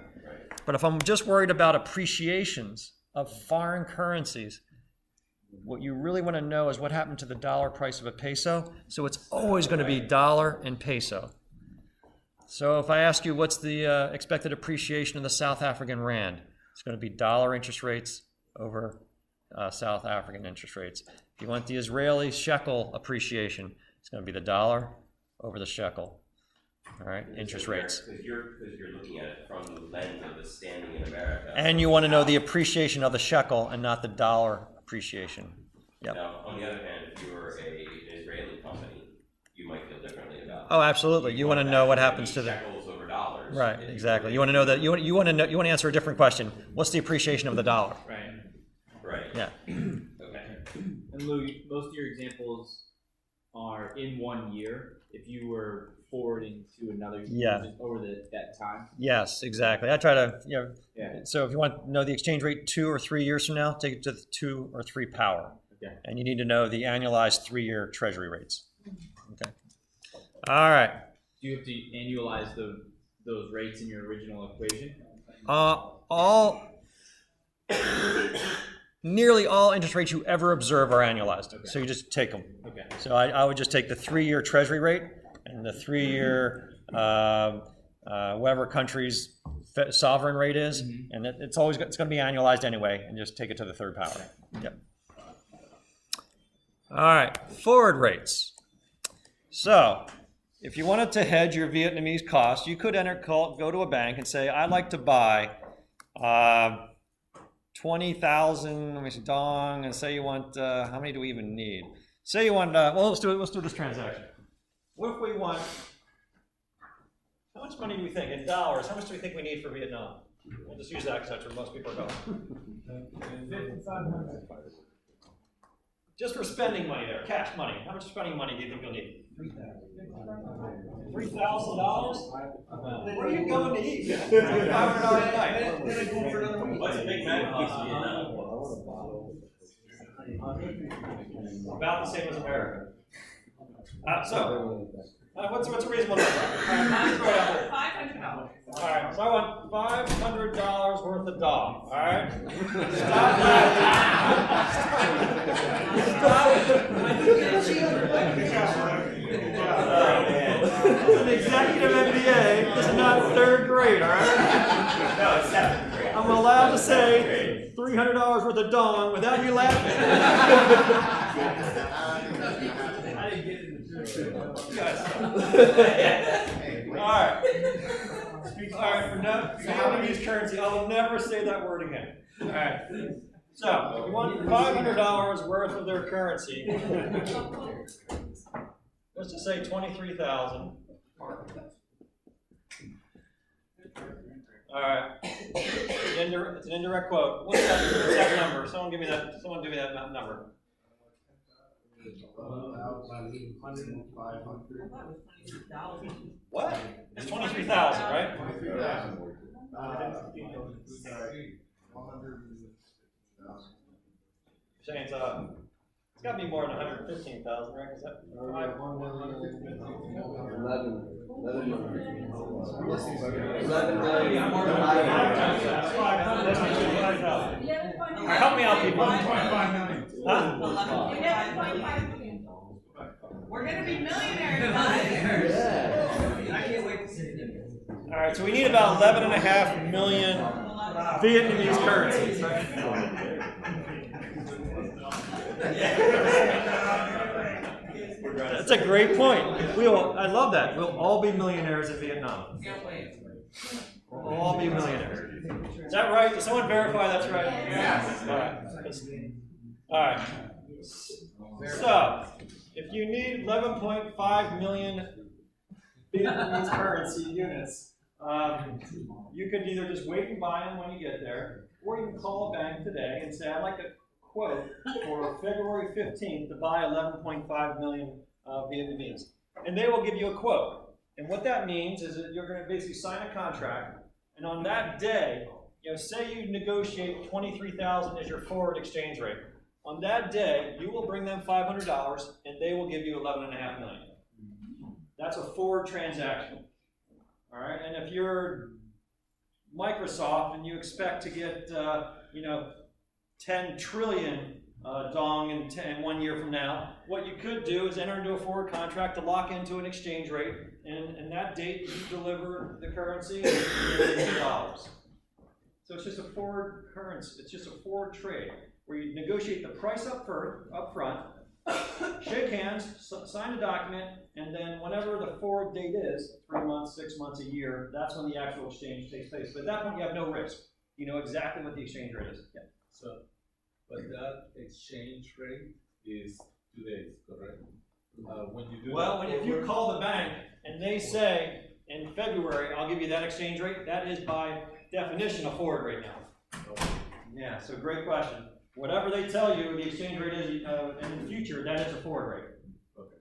But if I'm just worried about appreciations of foreign currencies, what you really want to know is what happened to the dollar price of a peso. So it's always going to be dollar and peso. So if I ask you what's the expected appreciation of the South African rand, it's going to be dollar interest rates over South African interest rates. If you want the Israeli shekel appreciation, it's going to be the dollar over the shekel. All right, interest rates. Because you're looking at it from the lens of the standing in America. And you want to know the appreciation of the shekel and not the dollar appreciation. Yep. Now, on the other hand, if you were an Israeli company, you might feel differently about it. Oh, absolutely. You want to know what happens to the shekels over dollars. Right, exactly. You want to know that you want to answer a different question. What's the appreciation of the dollar? Right. Right. Yeah. Okay. And Lou, most of your examples are in 1 year. If you were forwarding to another year over that time. Yes, exactly. I try to, So if you want to know the exchange rate 2 or 3 years from now, take it to the 2 or 3 power. Okay. And you need to know the annualized 3-year treasury rates. Okay. All right. Do you have to annualize those rates in your original equation? Nearly all interest rates you ever observe are annualized. Okay. So you just take them. Okay. So I would just take the 3-year treasury rate and the 3-year whatever country's sovereign rate is, and it's going to be annualized anyway, and just take it to the 3rd power. Yep. All right, forward rates. So if you wanted to hedge your Vietnamese cost, you could go to a bank and say, I'd like to buy 20,000, let me see, dong, and say you want, how many do we even need? Say you want, let's do this transaction. What if we want, how much money do we think, in dollars, how much do we think we need for Vietnam? We'll just use that because that's where most people are going. Just for spending money there, cash money. How much spending money do you think you'll need? $3,000? Where are you going to eat? $500 a night. What's a Big Mac cost in Vietnam? About the same as America. What's a reasonable number? $500. All right, so I want $500 worth worth a dong, all right? Stop laughing. This is an executive MBA. This is not third grade, all right? No, it's seventh grade. I'm allowed to say $300 worth of dong without you laughing. I didn't get it in the You guys suck. All right. All right, for Vietnamese currency, I will never say that word again. All right. So, if you want $500 worth of their currency, let's just say 23,000. All right. It's an indirect quote. What's that number? Someone give me that number. What? It's 23,000, right? Saying it's got to be more than 115,000, right? Is that 11 million. Help me out, people. 11.5 million. We're gonna be millionaires, guys. Yeah. I can't wait to see it. All right, so we need about 11.5 million Vietnamese currencies, right? That's a great point. I love that. We'll all be millionaires in Vietnam. We'll all be millionaires. Is that right? Does someone verify that's right? Yes. All right. So, if you need 11.5 million Vietnamese currency units, you could either just wait and buy them when you get there, or you can call a bank today and say, I'd like a quote for February 15th to buy 11.5 million Vietnamese. And they will give you a quote. And what that means is that you're going to basically sign a contract, and on that day, say you negotiate 23,000 as your forward exchange rate. On that day, you will bring them $500, and they will give you 11.5 million. That's a forward transaction. All right, and if you're Microsoft and you expect to get 10 trillion dong in 1 year from now, what you could do is enter into a forward contract to lock into an exchange rate, and that date you deliver the currency in dollars. So it's just a forward currency. It's just a forward trade where you negotiate the price up front, shake hands, sign a document, and then whenever the forward date is, 3 months, 6 months, a year, that's when the actual exchange takes place. But at that point, you have no risk. You know exactly what the exchange rate is. Yeah. So, but that exchange rate is today's, correct? When you do if you call the bank and they say in February, I'll give you that exchange rate, that is by definition a forward rate now. Yeah, so great question. Whatever they tell you the exchange rate is in the future, that is a forward rate. Okay.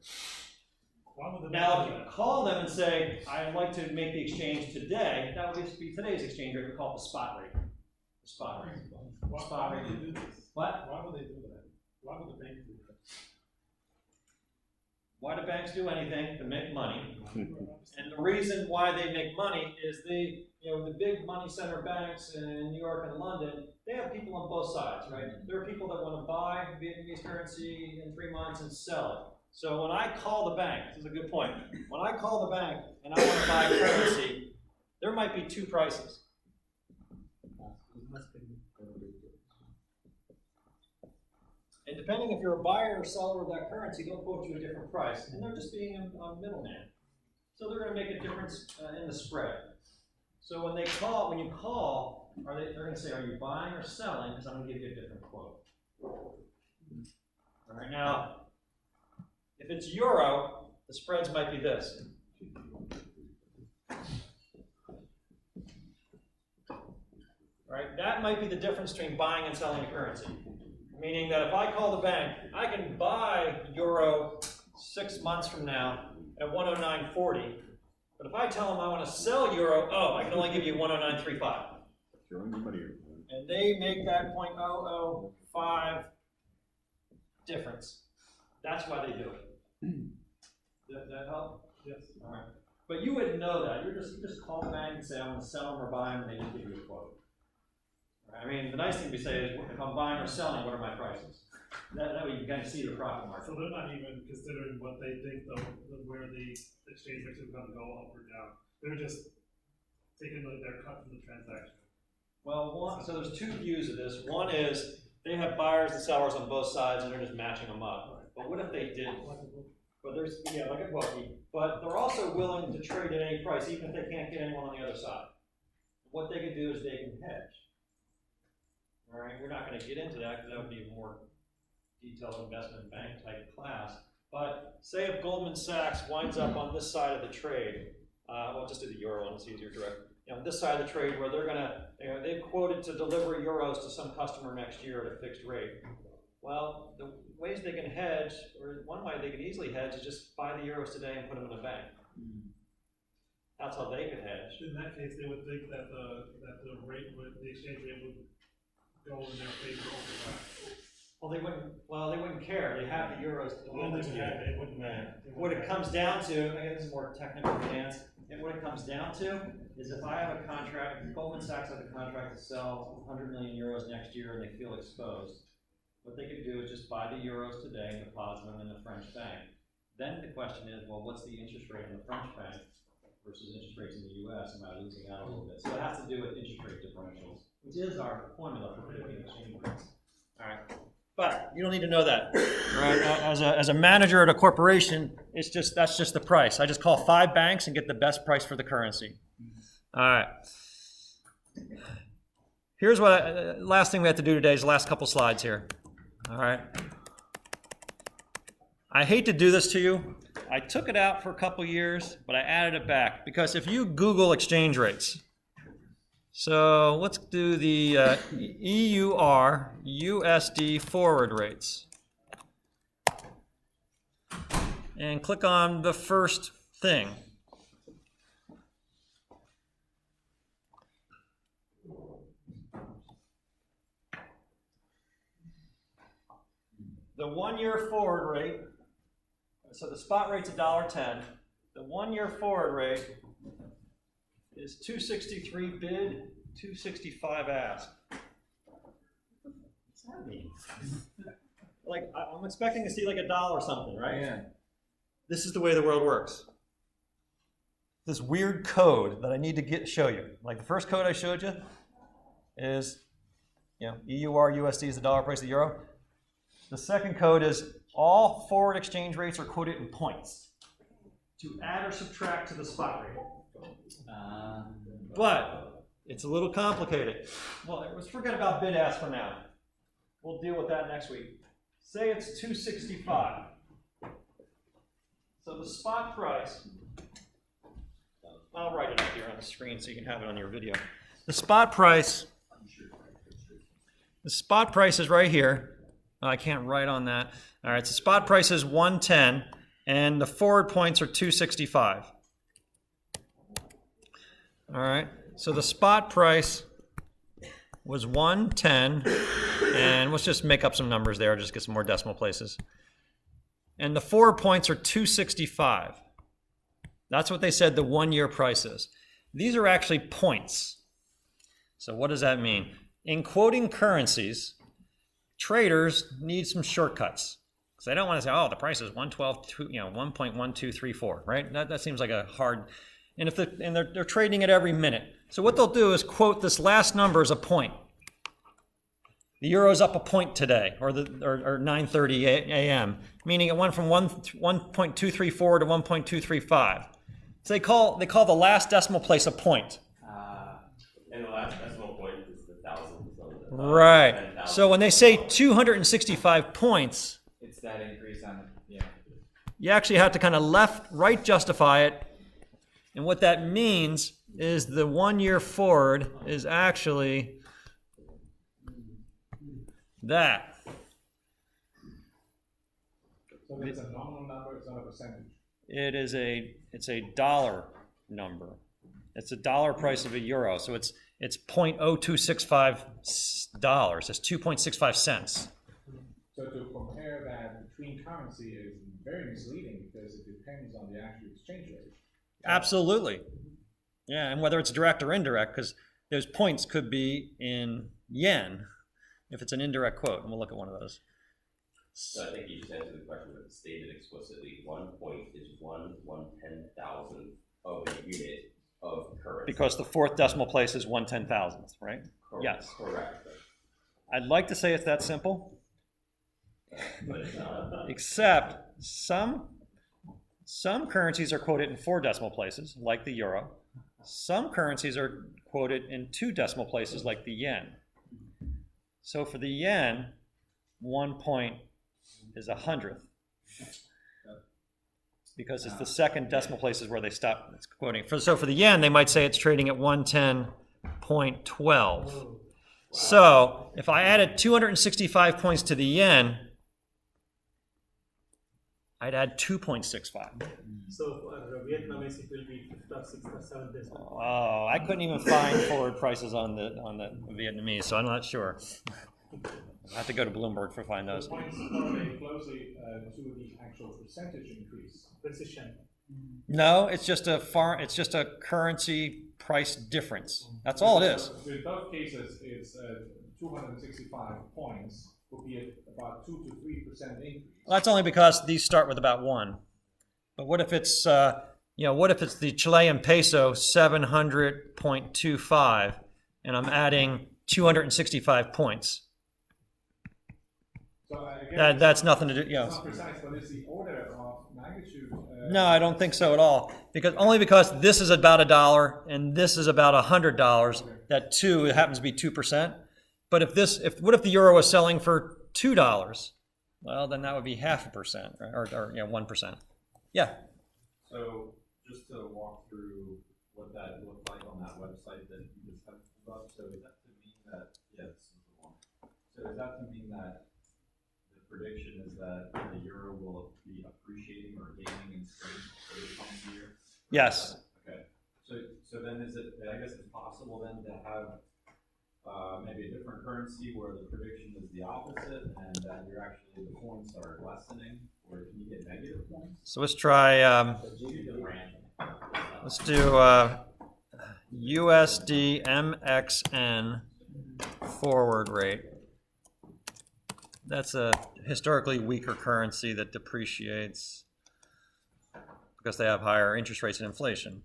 Now, if you call them and say, I'd like to make the exchange today, that would just be today's exchange rate. We call it the spot rate. The spot rate. Why would they do this? What? Why would they do that? Why would the bank do that? Why do banks do anything? To make money. And the reason why they make money is the big money center banks in New York and London, they have people on both sides, right? There are people that want to buy Vietnamese currency in 3 months and sell it. So when I call the bank, this is a good point. When I call the bank and I want to buy currency, there might be two prices. And depending if you're a buyer or seller of that currency, they'll quote you a different price. And they're just being a middleman. So they're going to make a difference in the spread. So when you call, they're going to say, are you buying or selling? Because I'm going to give you a different quote. All right, now, if it's euro, the spreads might be this. All right, that might be the difference between buying and selling a currency. Meaning that if I call the bank, I can buy euro 6 months from now at 109.40. But if I tell them I want to sell euro, I can only give you 109.35. And they make that 0.005 difference. That's why they do it. Does that help? Yes. All right. But you wouldn't know that. You just call the bank and say I want to sell them or buy them, and they just give you a quote. Right? I mean, the nice thing we say is, if I'm buying or selling, what are my prices? That way you kind of see the profit margin. So they're not even considering what they think where the exchange rates are gonna go up or down. They're just taking their cut from the transaction. Well, so there's two views of this. One is they have buyers and sellers on both sides, and they're just matching them up. But what if they didn't? But there's, yeah, like a bookie. But they're also willing to trade at any price, even if they can't get anyone on the other side. What they can do is they can hedge. All right, we're not going to get into that because that would be a more detailed investment bank type class. But say if Goldman Sachs winds up on this side of the trade, we'll just do the euro one, it's easier direct. This side of the trade where they're gonna, they've quoted to deliver euros to some customer next year at a fixed rate. Well, the ways they can hedge, or one way they can easily hedge, is just buy the euros today and put them in a bank. That's how they could hedge. In that case, they would think that the exchange rate would go in their favor over that. Well, they wouldn't care. They have the euros to deliver to you. It wouldn't matter. What it comes down to, I guess this is more technical finance, and what it comes down to is if I have a contract, if Goldman Sachs has a contract to sell 100 million euros next year and they feel exposed, what they could do is just buy the euros today and deposit them in the French bank. Then the question is, well, what's the interest rate in the French bank versus interest rates in the US? Am I losing out a little bit? So it has to do with interest rate differentials, which is our formula for predicting exchange rates. All right. But you don't need to know that, right? As a manager at a corporation, that's just the price. I just call 5 banks and get the best price for the currency. All right. Here's what last thing we have to do today is the last couple slides here. All right. I hate to do this to you. I took it out for a couple years, but I added it back because if you Google exchange rates. So let's do the EUR USD forward rates. And click on the first thing. The 1-year forward rate, so the spot rate's $1.10. The 1-year forward rate is 263 bid, 265 ask. What's that mean? Like, I'm expecting to see like $1 or something, right? Yeah. This is the way the world works. This weird code that I need to show you. Like the first code I showed you is, EUR USD is the dollar price of the euro. The second code is all forward exchange rates are quoted in points to add or subtract to the spot rate. But it's a little complicated. Well, let's forget about bid ask for now. We'll deal with that next week. Say it's 265. So the spot price, I'll write it up here on the screen so you can have it on your video. The spot price is right here. I can't write on that. All right, so spot price is 110 and the forward points are 265. All right, so the spot price was 110, and let's just make up some numbers there, just get some more decimal places. And the forward points are 265. That's what they said the 1-year price is. These are actually points. So what does that mean? In quoting currencies, traders need some shortcuts. Because they don't want to say, oh, the price is 112, 1.1234, right? That seems like a hard... And if they're trading it every minute. So what they'll do is quote this last number as a point. The euro's up a point today, or 9:30 a.m., meaning it went from 1.234 to 1.235. So they call the last decimal place a point. And the last decimal point is the thousandth. Right. 10,000. So when they say 265 points, It's that increase on the, yeah. you actually have to kind of right justify it. And what that means is the 1-year forward is actually that. So it's a nominal number, it's not a percentage. It's a dollar number. It's a dollar price of a euro. So it's $0.0265. It's 2.65 cents. So to compare that between currency is very misleading because it depends on the actual exchange rate. Absolutely. Yeah, and whether it's direct or indirect, because those points could be in yen if it's an indirect quote, and we'll look at one of those. So I think you just answered the question, but stated explicitly, 1 point is 1/110,000th of a unit of currency. Because the fourth decimal place is 1/10,000th, right? Correct. Yes. Correct. I'd like to say it's that simple, But it's not. except some currencies are quoted in 4 decimal places, like the euro. Some currencies are quoted in 2 decimal places, like the yen. So for the yen, 1 point is 100th, because it's the second decimal places where they stop quoting. So for the yen, they might say it's trading at 110.12. So if I added 265 points to the yen, I'd add 2.65. So for Vietnamese, it will be 5th or 6th or 7th decimal. Oh, I couldn't even find forward prices on the Vietnamese, so I'm not sure. I have to go to Bloomberg to find those. The points correlate closely to the actual percentage increase. Precision. No, it's just a currency price difference. That's all it is. So in both cases, it's 265 points would be about 2 to 3% increase. Well, that's only because these start with about 1. But what if it's what if it's the Chilean peso 700.25 and I'm adding 265 points? So again, That's nothing to do. it's not precise, but it's the order of magnitude. No, I don't think so at all. Because this is about $1 and this is about $100. That 2 happens to be 2%. But what if the euro was selling for $2? Well, then that would be 0.5%, right? or 1%. Yeah. So just to walk through what that looked like on that website that you just talked about, so is that to mean that, this is the one. So is that to mean that the prediction is that the euro will be appreciating or gaining in strength over the coming year? Yes. Okay. So then I guess it's possible then to have maybe a different currency where the prediction is the opposite and that the points are lessening, or can you get negative points? So let's try, let's do USD MXN forward rate. That's a historically weaker currency that depreciates because they have higher interest rates and inflation.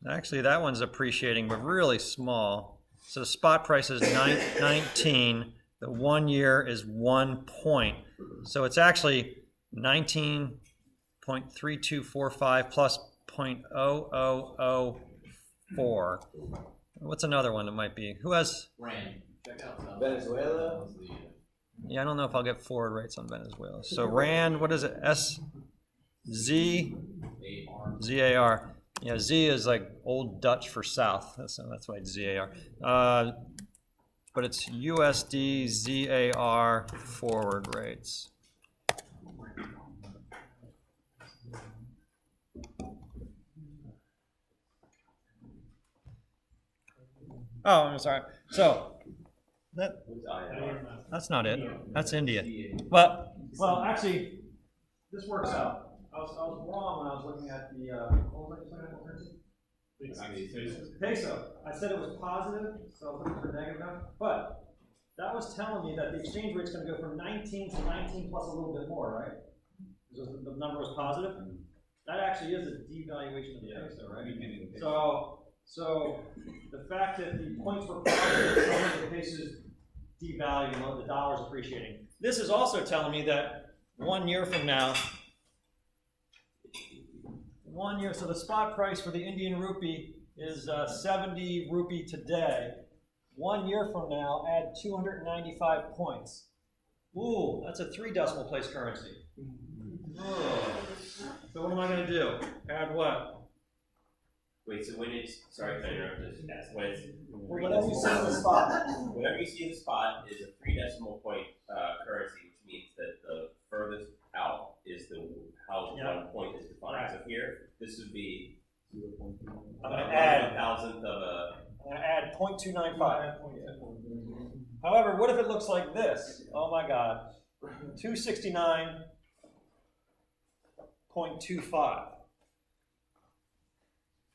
Actually, that one's appreciating, but really small. So the spot price is 19. The 1 year is 1 point. So it's actually 19.3245 plus 0.0004. What's another one that might be? Who has? Rand. Check out Venezuela. Yeah, I don't know if I'll get forward rates on Venezuela. So Rand, what is it? ZAR. Yeah, Z is like Old Dutch for South, so that's why it's ZAR. But it's USD ZAR forward rates. Oh, I'm sorry. So that's not it. That's India. Well, actually, this works out. I was wrong when I was looking at the Peso. I said it was positive, so I was looking for negative now. But that was telling me that the exchange rate's going to go from 19 to 19 plus a little bit more, right? Because the number was positive. That actually is a devaluation of the peso, right? So the fact that the points were positive, some of the pesos devaluing, the dollar's appreciating. This is also telling me that 1 year from now. 1 year, so the spot price for the Indian rupee is 70 rupee today. 1 year from now, add 295 points. Ooh, that's a 3 decimal place currency. Oh. So what am I going to do? Add what? Wait, so when it's, sorry if I interrupted, when it's, Whatever you see in the spot. whatever you see in the spot is a 3 decimal point currency, which means that the furthest out is how 1 point is defined. Right. So here, this would be I'm going to add 1,000th of a. I'm going to add 0.295. However, what if it looks like this? Oh my God, 269.25.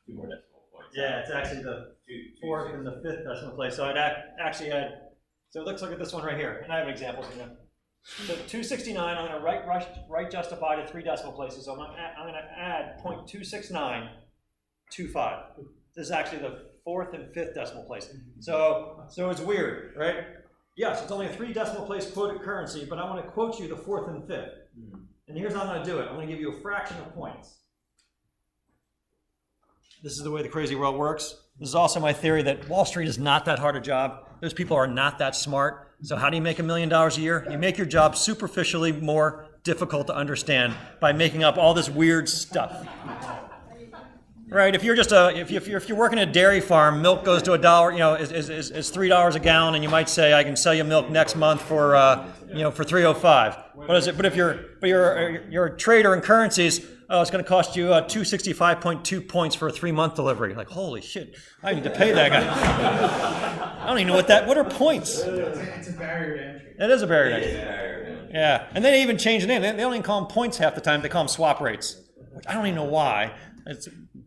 2 more decimal points. Yeah, it's actually the fourth and the fifth decimal place. So I'd actually add, so let's look at this one right here. And I have examples in there. So 269, I'm going to right justify to 3 decimal places. So I'm going to add 0.26925. This is actually the fourth and fifth decimal place. So it's weird, right? Yes, it's only a 3 decimal place quoted currency, but I want to quote you the fourth and fifth. And here's how I'm going to do it. I'm going to give you a fraction of points. This is the way the crazy world works. This is also my theory that Wall Street is not that hard a job. Those people are not that smart. So how do you make $1 million a year? You make your job superficially more difficult to understand by making up all this weird stuff. Right? If you're just if you're working at a dairy farm, milk goes to $1, is $3 a gallon, and you might say I can sell you milk next month for for $3.05. What is it? But if you're a trader in currencies, it's going to cost you 265.2 points for a 3-month delivery. Like, holy shit, I need to pay that guy. I don't even know what are points. It's a barrier to entry. It is a barrier to entry. Yeah, and they even change the name. They don't even call them points half the time. They call them swap rates. I don't even know why. They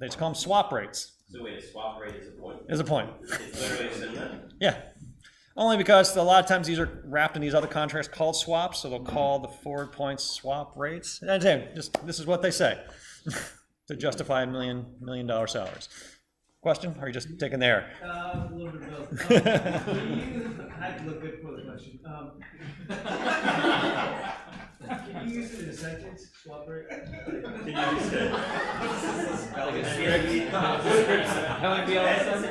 just call them swap rates. So wait, a swap rate is a point? Is a point. It's literally a synonym? Yeah. Only because a lot of times these are wrapped in these other contracts called swaps, so they'll call the forward points swap rates. And this is what they say to justify $1 million salaries. Question? Or are you just taking the air? A little bit of both. I have to look good for the question. Can you use it in a sentence? Swap rate? Can you use it? Like a script. That would be all of a sudden.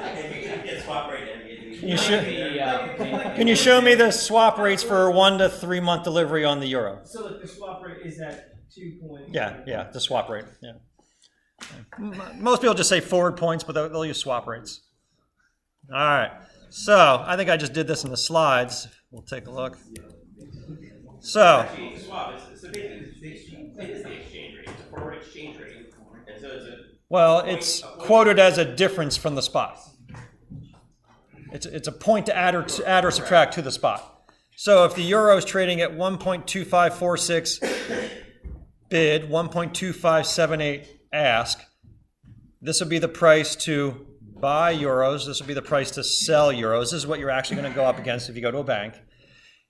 Yeah, swap rate. Can you show me the swap rates for 1 to 3 month delivery on the euro? So the swap rate is at 2 points. Yeah, the swap rate. Yeah. Most people just say forward points, but they'll use swap rates. All right. So I think I just did this in the slides. We'll take a look. So. Actually, swap is basically it is the exchange rate. It's a forward exchange rate, and so it's quoted as a difference from the spot. It's a point to add or subtract to the spot. So if the euro is trading at 1.2546 bid, 1.2578 ask, this would be the price to buy euros. This would be the price to sell euros. This is what you're actually going to go up against if you go to a bank.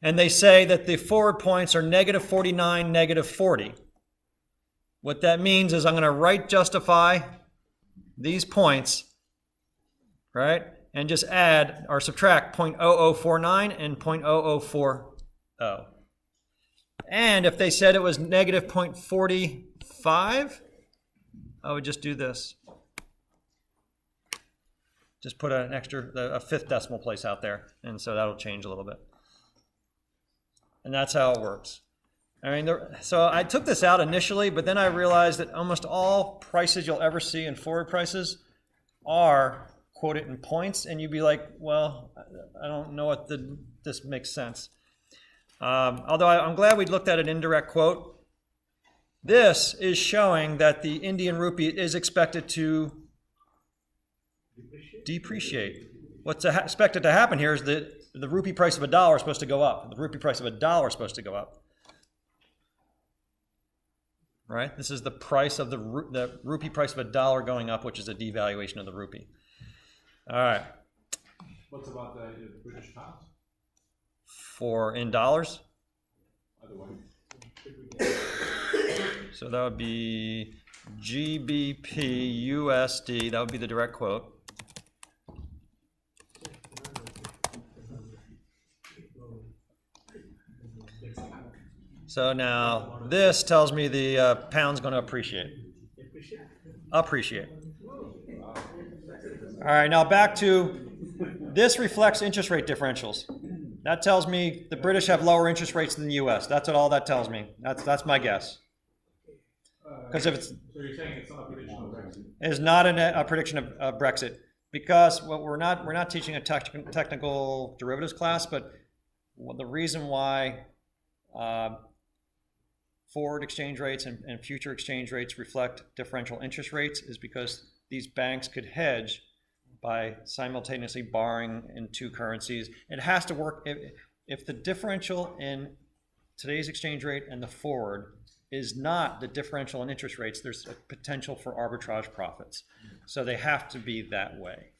And they say that the forward points are -49, -40. What that means is I'm going to right justify these points, right? And just add or subtract 0.0049 and 0.0040. And if they said it was -0.45, I would just do this. Just put a fifth decimal place out there, and so that'll change a little bit. And that's how it works. I mean, so I took this out initially, but then I realized that almost all prices you'll ever see in forward prices are quoted in points, and you'd be like, well, I don't know what this makes sense. Although I'm glad we looked at an indirect quote. This is showing that the Indian rupee is expected to depreciate. What's expected to happen here is that the rupee price of $1 is supposed to go up. The rupee price of $1 is supposed to go up. Right? This is the price of the rupee price of $1 going up, which is a devaluation of the rupee. All right. What's about the British pound? In dollars? Otherwise. So that would be GBP USD. That would be the direct quote. So now this tells me the pound's going to appreciate. Appreciate. All right, now back to this reflects interest rate differentials. That tells me the British have lower interest rates than the U.S. That's what all that tells me. That's my guess. Because if it's So you're saying it's not a prediction of Brexit? It is not a prediction of Brexit, because we're not teaching a technical derivatives class, but the reason why forward exchange rates and future exchange rates reflect differential interest rates is because these banks could hedge by simultaneously borrowing in two currencies. It has to work if the differential in today's exchange rate and the forward is not the differential in interest rates. There's a potential for arbitrage profits. So they have to be that way.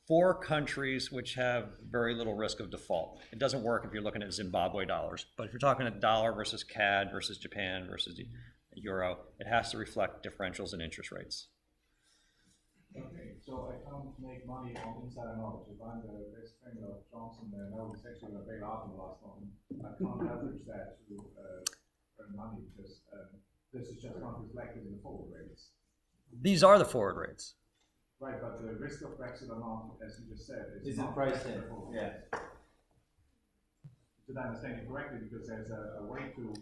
For countries which have very little risk of default. It doesn't work if you're looking at Zimbabwe dollars, but if you're talking a dollar versus CAD versus Japan versus the euro, it has to reflect differentials in interest rates. Okay, so I can't make money on inside and out. If I'm the best friend of Johnson and I was actually going to bail out in the last moment, I can't leverage that to earn money because this is just not reflected in the forward rates. These are the forward rates. Right, but the risk of Brexit amount, as you just said, is Isn't not priced in, forward. yeah. Did I understand it correctly? Because there's a way to.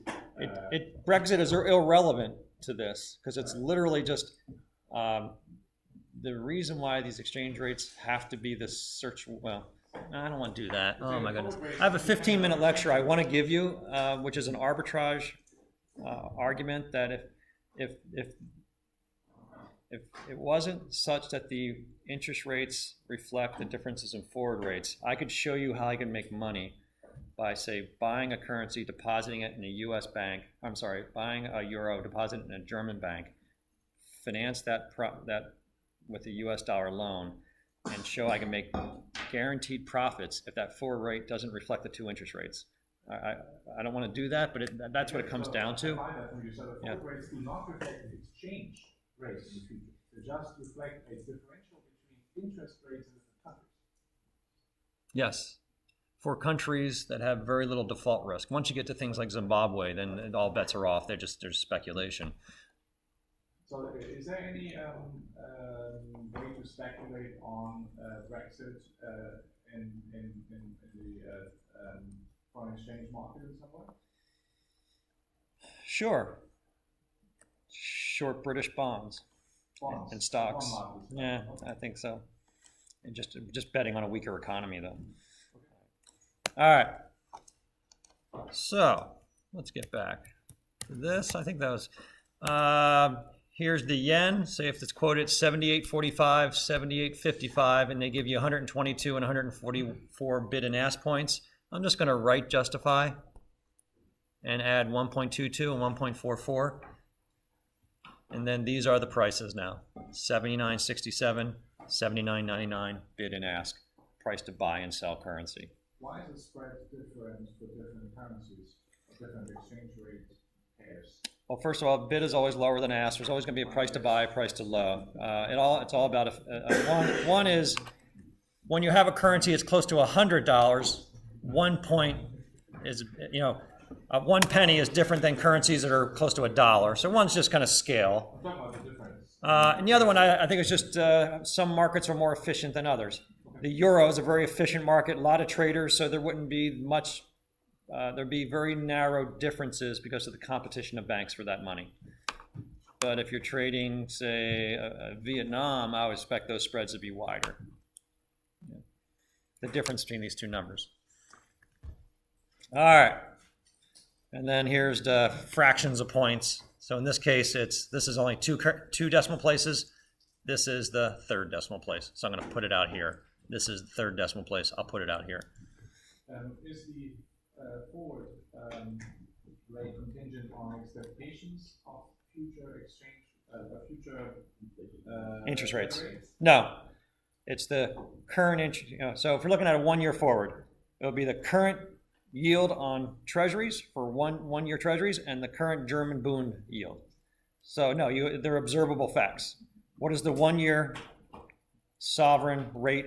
Brexit is irrelevant to this because it's literally just the reason why these exchange rates have to be this search. Well, no, I don't want to do that. Oh my goodness. I have a 15-minute lecture I want to give you, which is an arbitrage argument that if it wasn't such that the interest rates reflect the differences in forward rates, I could show you how I can make money by, say, buying a currency, depositing it in a U.S. bank. I'm sorry, buying a euro, depositing it in a German bank, finance that with a U.S. dollar loan, and show I can make guaranteed profits if that forward rate doesn't reflect the two interest rates. I don't want to do that, but that's what it comes down to. I find that from you. So the forward rates do not reflect the exchange rates in the future. They just reflect a differential between interest rates in different countries. Yes, for countries that have very little default risk. Once you get to things like Zimbabwe, then all bets are off. There's speculation. So is there any way to speculate on Brexit in the foreign exchange market in some way? Sure. Short British bonds. And stocks. Yeah, I think so. And just betting on a weaker economy, though. All right. So let's get back to this. I think that was. Here's the yen. Say if it's quoted 78.45, 78.55, and they give you 122 and 144 bid and ask points. I'm just going to write justify and add 1.22 and 1.44. And then these are the prices now. 79.67, 79.99 bid and ask. Price to buy and sell currency. Why is the spread different for different currencies, different exchange rate pairs? Well, first of all, bid is always lower than ask. There's always going to be a price to buy, a price to low. It's all about one is when you have a currency that's close to $100, 1 point is 1 penny is different than currencies that are close to $1. So one's just kind of scale. I'm talking about the difference. And the other one, I think it's just some markets are more efficient than others. The euro is a very efficient market, a lot of traders, so there wouldn't be much. There'd be very narrow differences because of the competition of banks for that money. But if you're trading, say, Vietnam, I would expect those spreads to be wider. Yeah. The difference between these two numbers. All right. And then here's the fractions of points. So in this case, this is only two decimal places. This is the third decimal place. So I'm going to put it out here. This is the third decimal place. I'll put it out here. Is the forward rate contingent on expectations of future exchange, interest rates? No, it's the current interest. So if we're looking at a 1 year forward, it'll be the current yield on treasuries for one year treasuries and the current German Bund yield. So no, they're observable facts. What is the 1 year sovereign rate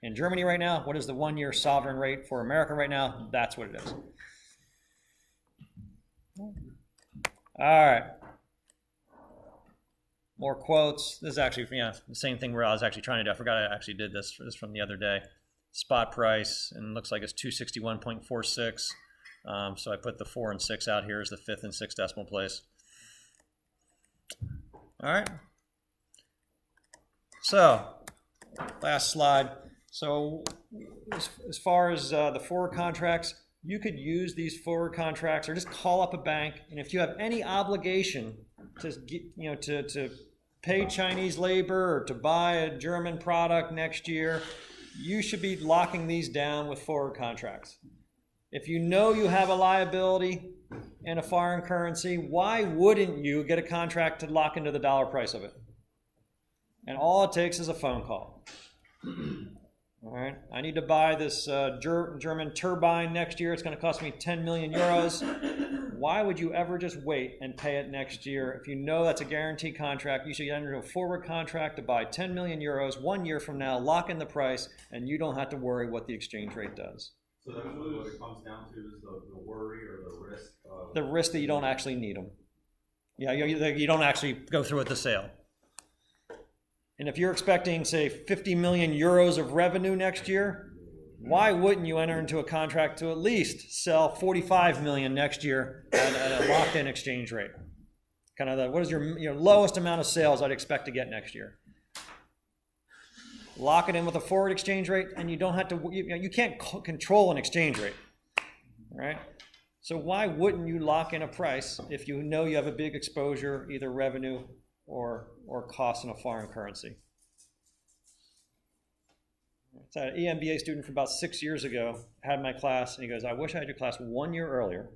in Germany right now? What is the 1 year sovereign rate for America right now? That's what it is. All right. More quotes. This is actually the same thing where I was actually trying to do. I forgot I actually did this from the other day. Spot price, and it looks like it's 261.46. So I put the 4 and 6 out here as the 5th and 6th decimal place. All right. So last slide. So as far as the forward contracts, you could use these forward contracts or just call up a bank, and if you have any obligation to pay Chinese labor or to buy a German product next year, you should be locking these down with forward contracts. If you know you have a liability, in a foreign currency, why wouldn't you get a contract to lock into the dollar price of it? And all it takes is a phone call. All right, I need to buy this German turbine next year. It's going to cost me 10 million euros. Why would you ever just wait and pay it next year? If you know that's a guaranteed contract, you should enter a forward contract to buy 10 million euros 1 year from now, lock in the price, and you don't have to worry what the exchange rate does. So that's what it comes down to is the worry or the risk of... The risk that you don't actually need them. Yeah, you don't actually go through with the sale. And if you're expecting, say, 50 million euros of revenue next year, why wouldn't you enter into a contract to at least sell 45 million next year at a locked-in exchange rate? Kind of what is your lowest amount of sales I'd expect to get next year? Lock it in with a forward exchange rate, and you don't have to. You can't control an exchange rate, right? So why wouldn't you lock in a price if you know you have a big exposure, either revenue or cost in a foreign currency? So an EMBA student from about 6 years ago had my class, and he goes, "I wish I had your class 1 year earlier,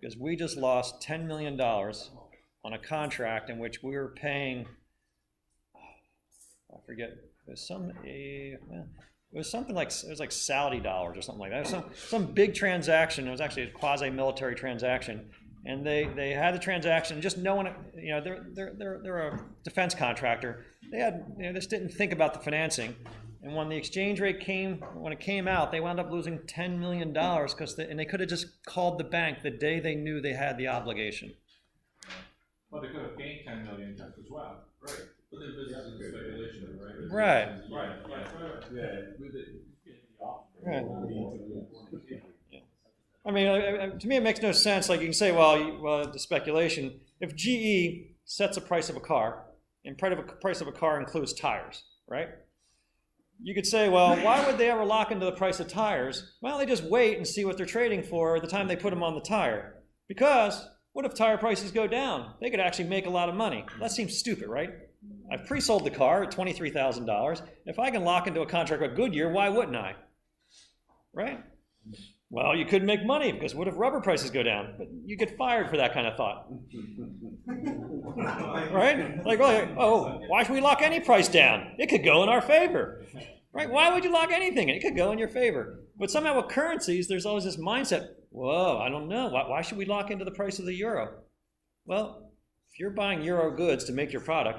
because we just lost $10 million on a contract in which we were paying, I forget, it was something like, it was like Saudi dollars or something like that. It was some big transaction. It was actually a quasi-military transaction, and they had the transaction. Just no one, they're a defense contractor. They just didn't think about the financing. And when the exchange rate when it came out, they wound up losing $10 million and they could have just called the bank the day they knew they had the obligation. But they could have gained 10 million just as well. Right. But then business is speculation, right? Right. Yeah. I mean, to me, it makes no sense. Like you can say, well, the speculation. If GE sets a price of a car, and price of a car includes tires, right? You could say, well, why would they ever lock into the price of tires? Well, they just wait and see what they're trading for at the time they put them on the tire. Because what if tire prices go down? They could actually make a lot of money. That seems stupid, right? I've pre-sold the car at $23,000. If I can lock into a contract with Goodyear, why wouldn't I? Right? Well, you could make money because what if rubber prices go down? But you get fired for that kind of thought. Right? Like, oh, why should we lock any price down? It could go in our favor. Right? Why would you lock anything? It could go in your favor. But somehow with currencies, there's always this mindset, whoa, I don't know. Why should we lock into the price of the euro? Well, if you're buying euro goods to make your product,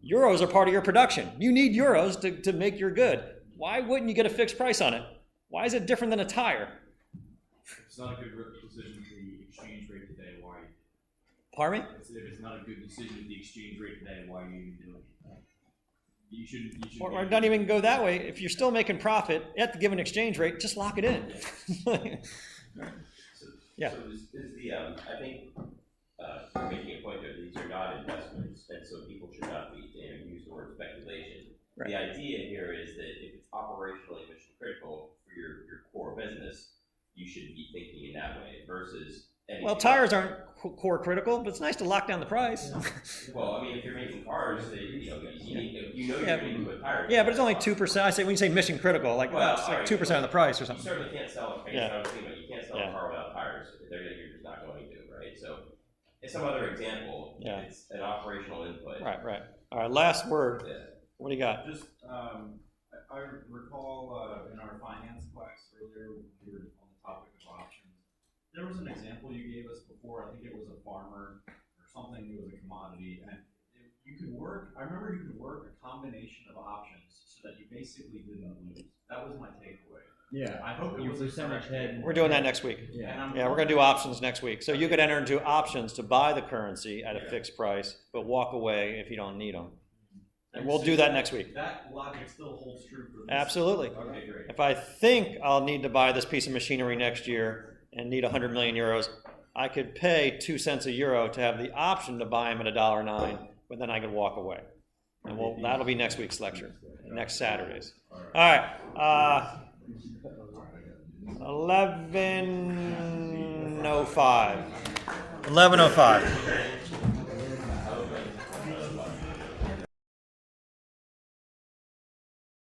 euros are part of your production. You need euros to make your good. Why wouldn't you get a fixed price on it? Why is it different than a tire? It's not a good decision for the exchange rate today, why? Pardon me? If it's not a good decision with the exchange rate today, why are you even doing it? You should or don't even go that way. If you're still making profit at the given exchange rate, just lock it in. Yeah. So is the I think making a point there, these are not investments, and so people should not be use the word speculation. Right. The idea here is that if it's operationally mission critical for your core business, you should be thinking in that way versus. Well, tires aren't core critical, but it's nice to lock down the price. Well, I mean, if you're making cars, you're going to put tires. Yeah, but it's only 2%. I say when you say mission critical, like it's like 2% of the price or something. You certainly can't sell a you can't sell a car without tires. You're just not going to, right? So, it's some other example. Yeah. It's an operational input. Right. All right. Last word. Yeah. What do you got? Just I recall in our finance class earlier, we were on the topic of options. There was an example you gave us before. I think it was a farmer or something. It was a commodity, and you could work. I remember you could work a combination of options so that you basically didn't lose. That was my takeaway. Yeah, I hope it was a correct takeaway. We're doing that next week. Yeah, we're going to do options next week. So you could enter into options to buy the currency at a fixed price, but walk away if you don't need them. And we'll do that next week. That logic still holds true for this. Absolutely. Okay, great. If I think I'll need to buy this piece of machinery next year and need 100 million euros, I could pay 2 cents a euro to have the option to buy them at $1.09, but then I could walk away. And that'll be next week's lecture, next Saturdays. All right. 11:05. 11:05.